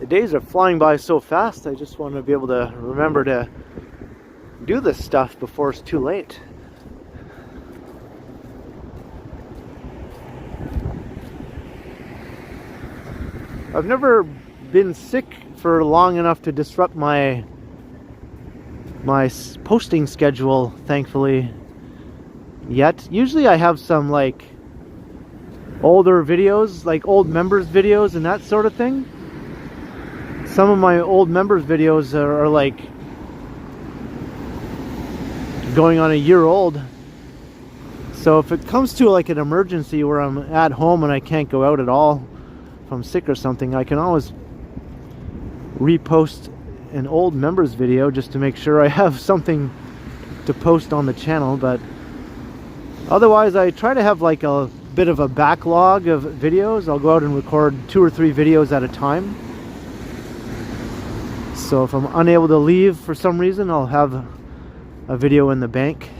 The days are flying by so fast. I just want to be able to remember to do this stuff before it's too late. I've never been sick for long enough to disrupt my posting schedule, thankfully, yet. Usually I have some like older videos, like old members videos and that sort of thing. Some of my old members videos are like going on a year old. So if it comes to like an emergency where I'm at home and I can't go out at all, if I'm sick or something, I can always repost an old members video just to make sure I have something to post on the channel. But otherwise I try to have like a bit of a backlog of videos. I'll go out and record 2 or 3 videos at a time. So if I'm unable to leave for some reason, I'll have a video in the bank.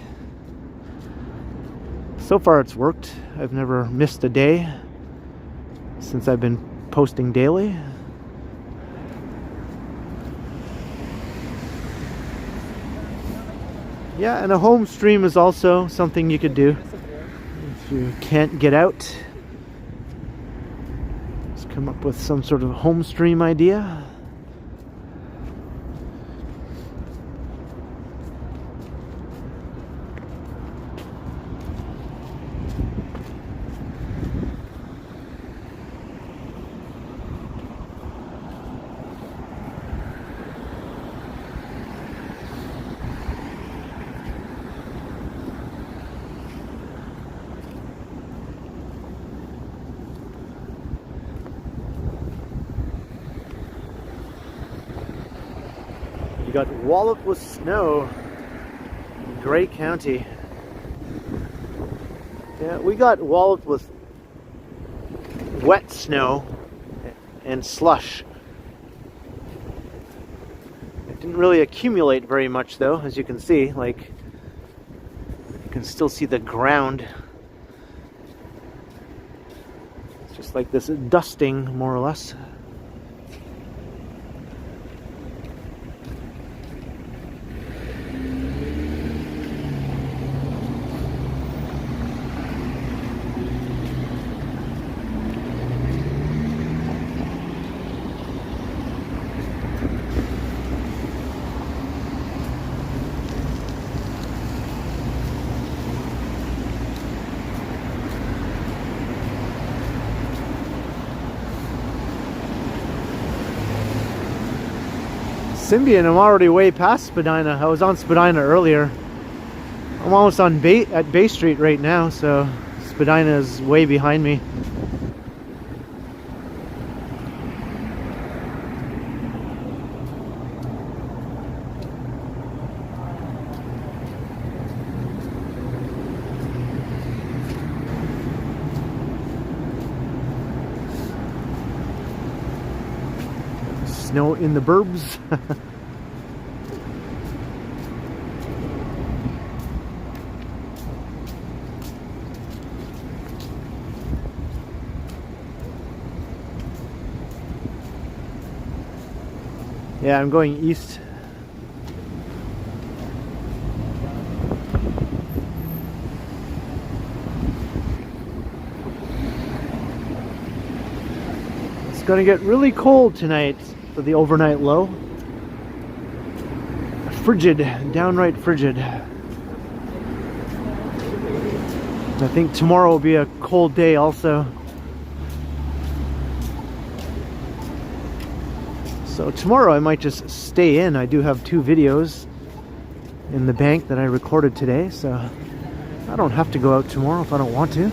So far it's worked. I've never missed a day since I've been posting daily. Yeah, and a home stream is also something you could do if you can't get out. Just come up with some sort of home stream idea. You got walloped with snow in Gray County. Yeah, we got walloped with wet snow and slush. It didn't really accumulate very much though, as you can see. Like, you can still see the ground. It's just like this dusting, more or less. Symbian, I'm already way past Spadina. I was on Spadina earlier. I'm almost on at Bay Street right now, so Spadina is way behind me. Snow in the burbs. Yeah, I'm going east. It's gonna get really cold tonight for the overnight low. Frigid, downright frigid. I think tomorrow will be a cold day also. So tomorrow I might just stay in. I do have 2 videos in the bank that I recorded today, so I don't have to go out tomorrow if I don't want to.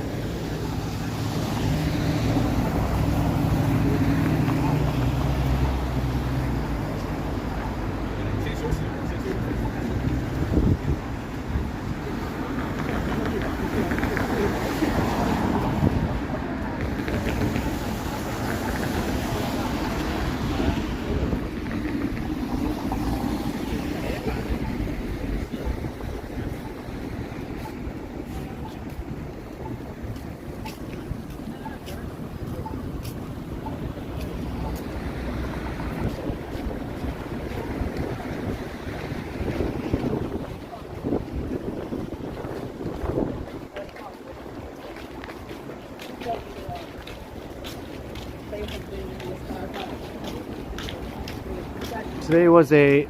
Today was a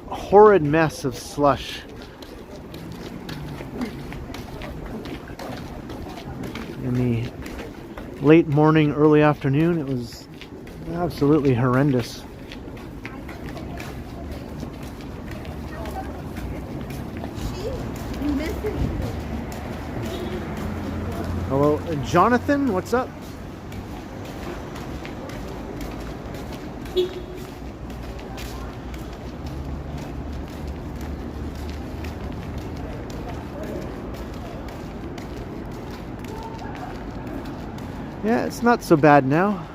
horrid mess of slush. In the late morning, early afternoon, it was absolutely horrendous. Hello, Jonathan, what's up? Yeah, it's not so bad now.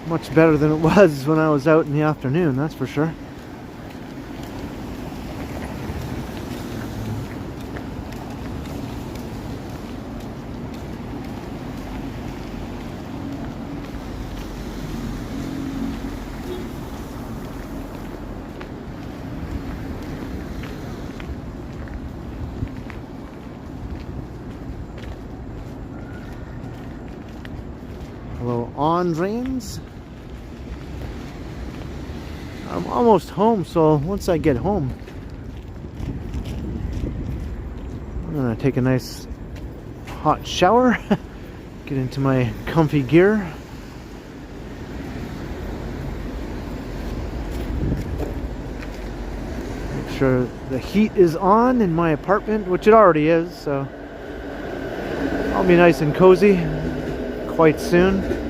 Much better than it was when I was out in the afternoon, that's for sure. Hello, Andreans. I'm almost home, so once I get home, I'm gonna take a nice hot shower, get into my comfy gear. Make sure the heat is on in my apartment, which it already is, so I'll be nice and cozy quite soon.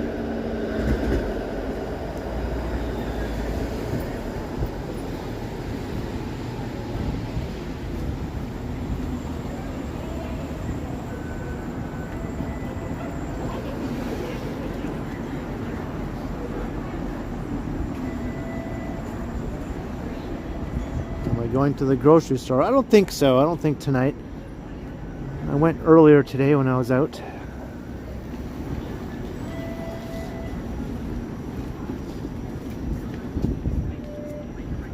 Am I going to the grocery store? I don't think so. I don't think tonight. I went earlier today when I was out.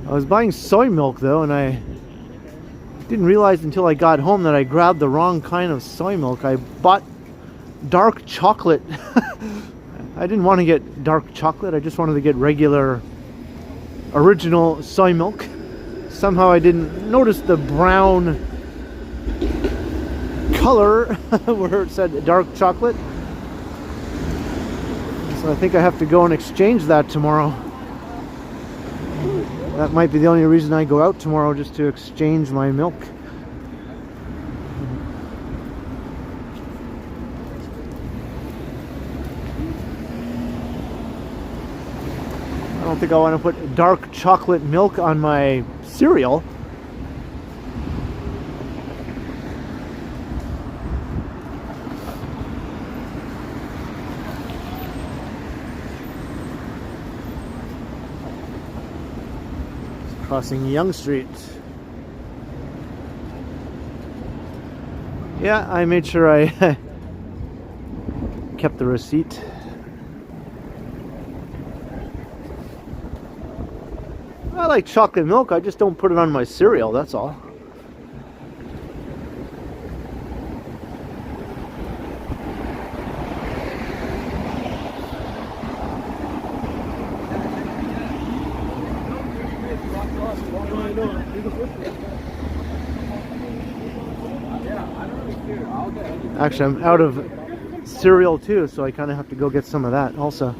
I was buying soy milk though, and I didn't realize until I got home that I grabbed the wrong kind of soy milk. I bought dark chocolate. I didn't want to get dark chocolate, I just wanted to get regular original soy milk. Somehow I didn't notice the brown color where it said dark chocolate. So I think I have to go and exchange that tomorrow. That might be the only reason I go out tomorrow, just to exchange my milk. I don't think I want to put dark chocolate milk on my cereal. Crossing Young Street. Yeah, I made sure I kept the receipt. I like chocolate milk, I just don't put it on my cereal, that's all. Actually, I'm out of cereal too, so I kind of have to go get some of that also.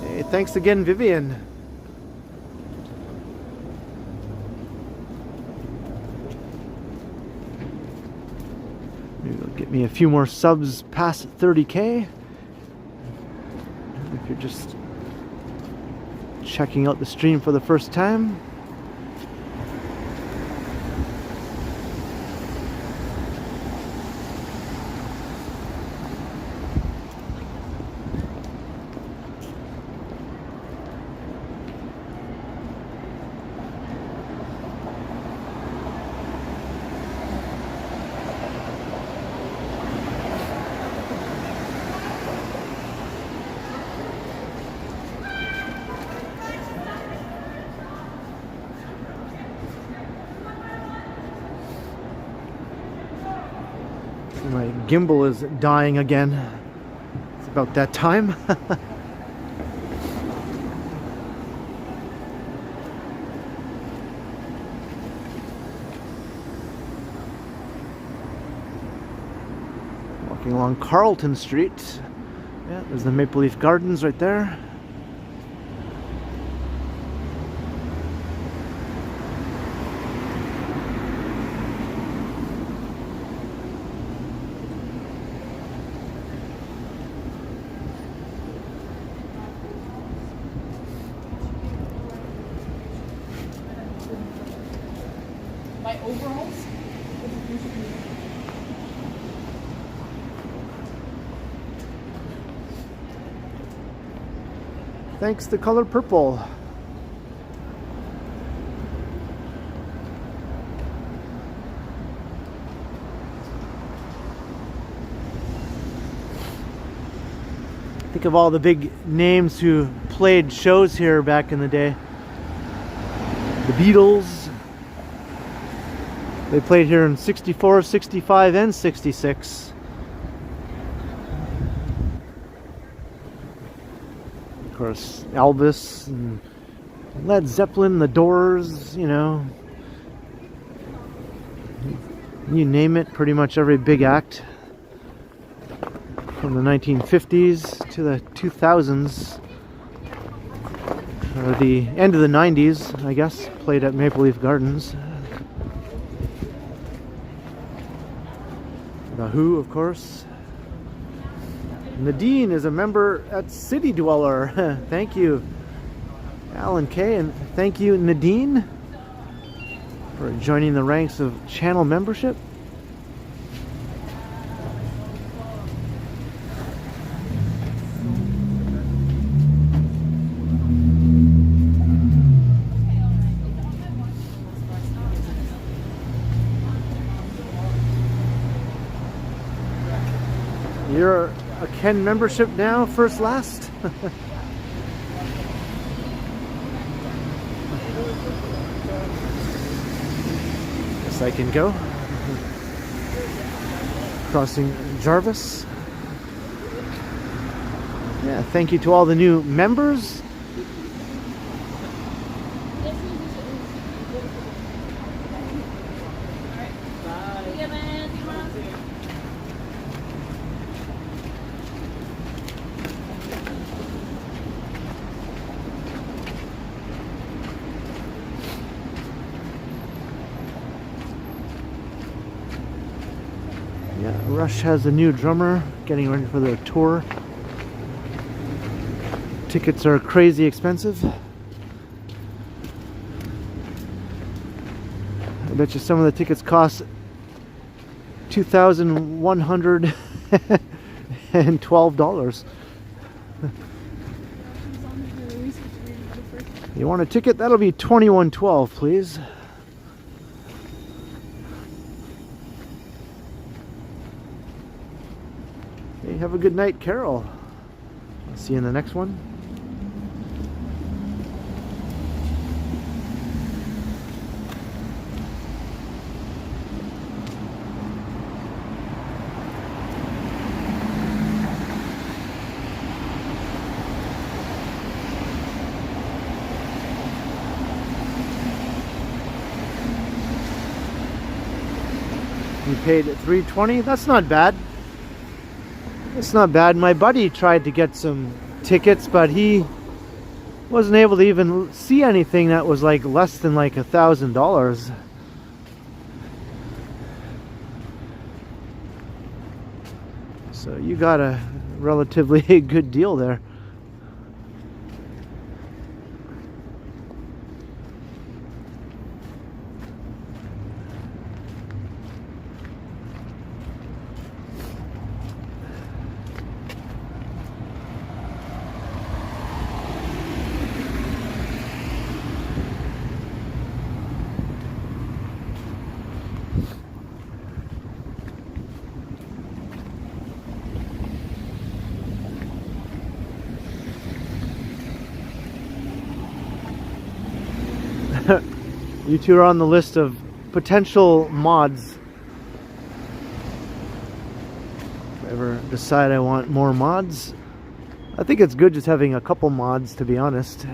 Hey, thanks again, Vivian. Maybe it'll get me a few more subs past 30K. If you're just checking out the stream for the first time. My gimbal is dying again. It's about that time. Walking along Carlton Street. Yeah, there's the Maple Leaf Gardens right there. My overalls? Thanks to Color Purple. Think of all the big names who played shows here back in the day. The Beatles. They played here in 64, 65, and 66. Of course, Elvis and Led Zeppelin, The Doors, you know. You name it, pretty much every big act. From the 1950s to the 2000s. Or the end of the 90s, I guess, played at Maple Leaf Gardens. The Who, of course. Nadine is a member at City Dweller. Thank you, Alan K. And thank you, Nadine, for joining the ranks of channel membership. You're a Ken membership now, first last? Guess I can go. Crossing Jarvis. Yeah, thank you to all the new members. Yeah, Rush has a new drummer getting ready for their tour. Tickets are crazy expensive. I bet you some of the tickets cost $2,112. You want a ticket? That'll be $21.12, please. Hey, have a good night, Carol. I'll see you in the next one. You paid $3.20? That's not bad. It's not bad. My buddy tried to get some tickets, but he wasn't able to even see anything that was like less than like $1,000. So you got a relatively good deal there. You two are on the list of potential mods. If I ever decide I want more mods, I think it's good just having a couple mods, to be honest.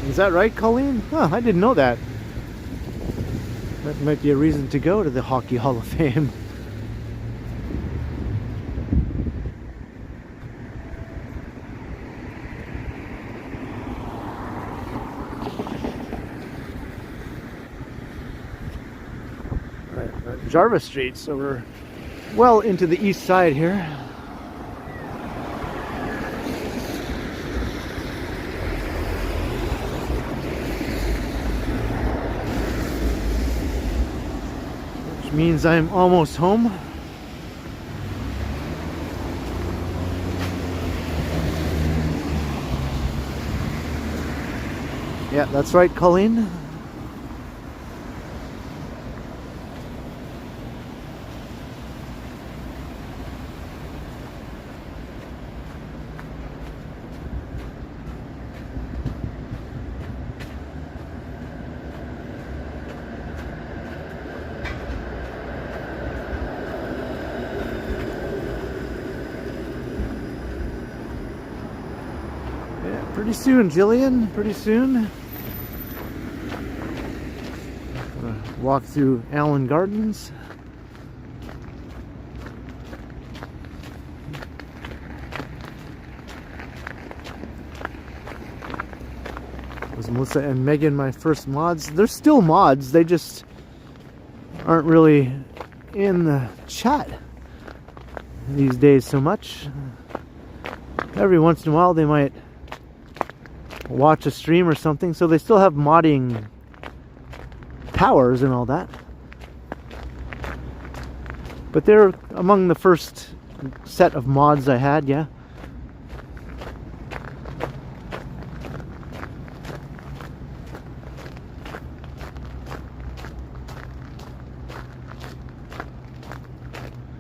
Is that right, Colleen? Huh, I didn't know that. That might be a reason to go to the Hockey Hall of Fame. Right, we're at Jarvis Street, so we're well into the east side here. Means I'm almost home. Yeah, that's right, Colleen. Pretty soon, Jillian, pretty soon. Walk through Allen Gardens. Was Melissa and Megan my first mods? They're still mods, they just aren't really in the chat these days so much. Every once in a while they might watch a stream or something, so they still have modding powers and all that, but they're among the first set of mods I had. Yeah,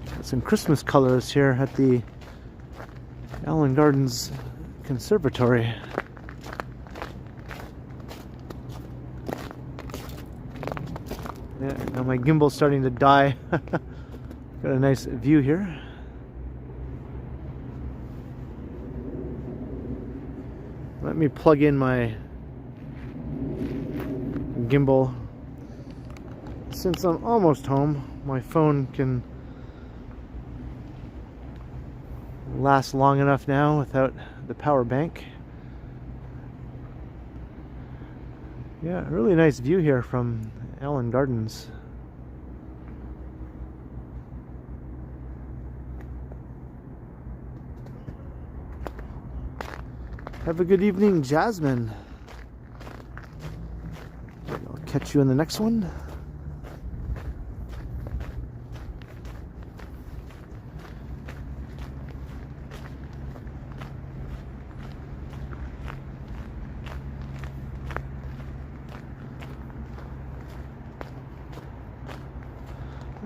got some Christmas colors here at the Allen Gardens Conservatory. Yeah, now my gimbal's starting to die. Got a nice view here. Let me plug in my gimbal. Since I'm almost home, my phone can last long enough now without the power bank. Yeah, really nice view here from Allen Gardens. Have a good evening, Jasmine. I'll catch you in the next one.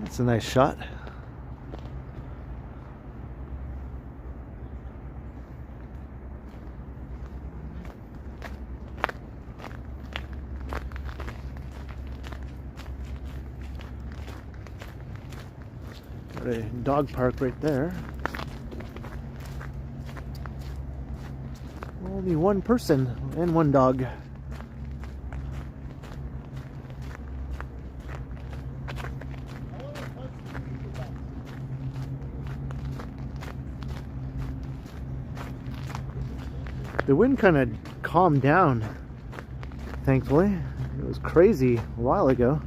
That's a nice shot. Got a dog park right there. Only one person and one dog. The wind kind of calmed down, thankfully. It was crazy a while ago.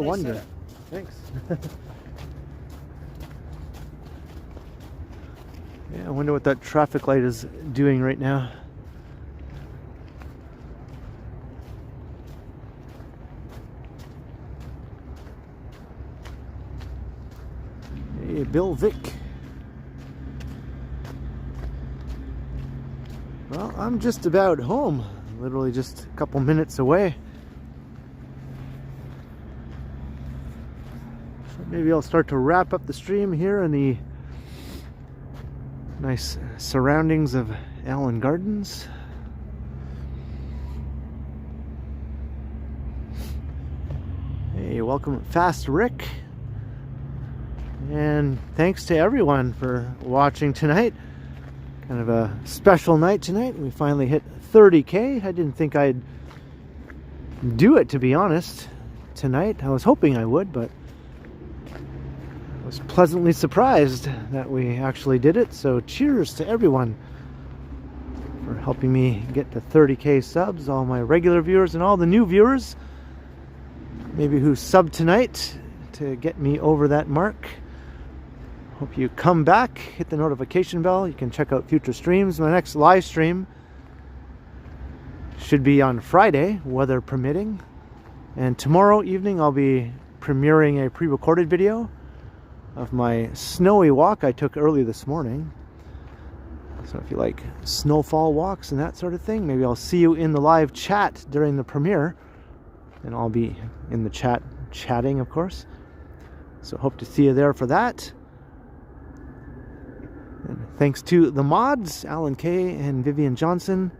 wonder. setup. Thanks. Yeah, I wonder what that traffic light is doing right now. Hey, Bill Vick. Well, I'm just about home. Literally just a couple minutes away. So maybe I'll start to wrap up the stream here in the nice surroundings of Allen Gardens. Hey, welcome Fast Rick. And thanks to everyone for watching tonight. Kind of a special night tonight. We finally hit 30K. I didn't think I'd do it, to be honest, tonight. I was hoping I would, but I was pleasantly surprised that we actually did it. So cheers to everyone for helping me get to 30K subs, all my regular viewers and all the new viewers, maybe who subbed tonight to get me over that mark. Hope you come back, hit the notification bell. You can check out future streams. My next live stream should be on Friday, weather permitting. And tomorrow evening I'll be premiering a pre-recorded video of my snowy walk I took early this morning. So if you like snowfall walks and that sort of thing, maybe I'll see you in the live chat during the premiere. And I'll be in the chat chatting, of course. So hope to see you there for that. And thanks to the mods, Alan K and Vivian Johnson.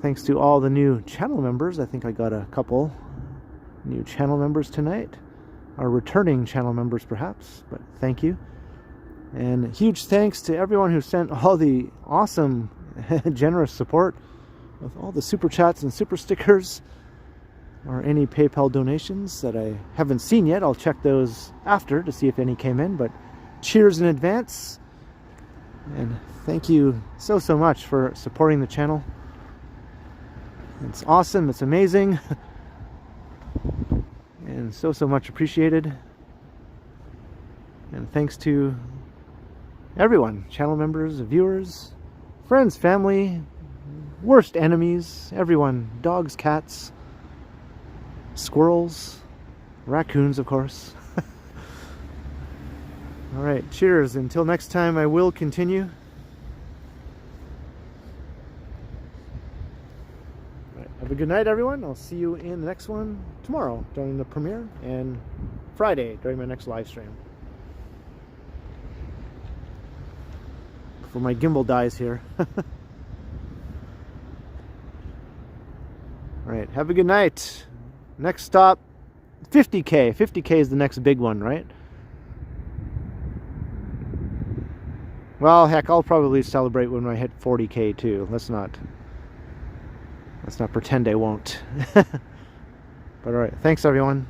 Thanks to all the new channel members. I think I got a couple new channel members tonight. Or returning channel members, perhaps. But thank you. And huge thanks to everyone who sent all the awesome, generous support with all the super chats and super stickers, or any PayPal donations that I haven't seen yet. I'll check those after to see if any came in. But cheers in advance, and thank you so much for supporting the channel. It's awesome, it's amazing, and so much appreciated. And thanks to everyone, channel members, viewers, friends, family, worst enemies, everyone, dogs, cats, squirrels, raccoons, of course. All right, cheers. Until next time, I will continue. All right, have a good night, everyone. I'll see you in the next one tomorrow during the premiere, and Friday during my next live stream. Before my gimbal dies here. All right, have a good night. Next stop, 50K. 50K is the next big one, right? Well, heck, I'll probably celebrate when I hit 40K too. Let's not pretend I won't. But all right, thanks everyone.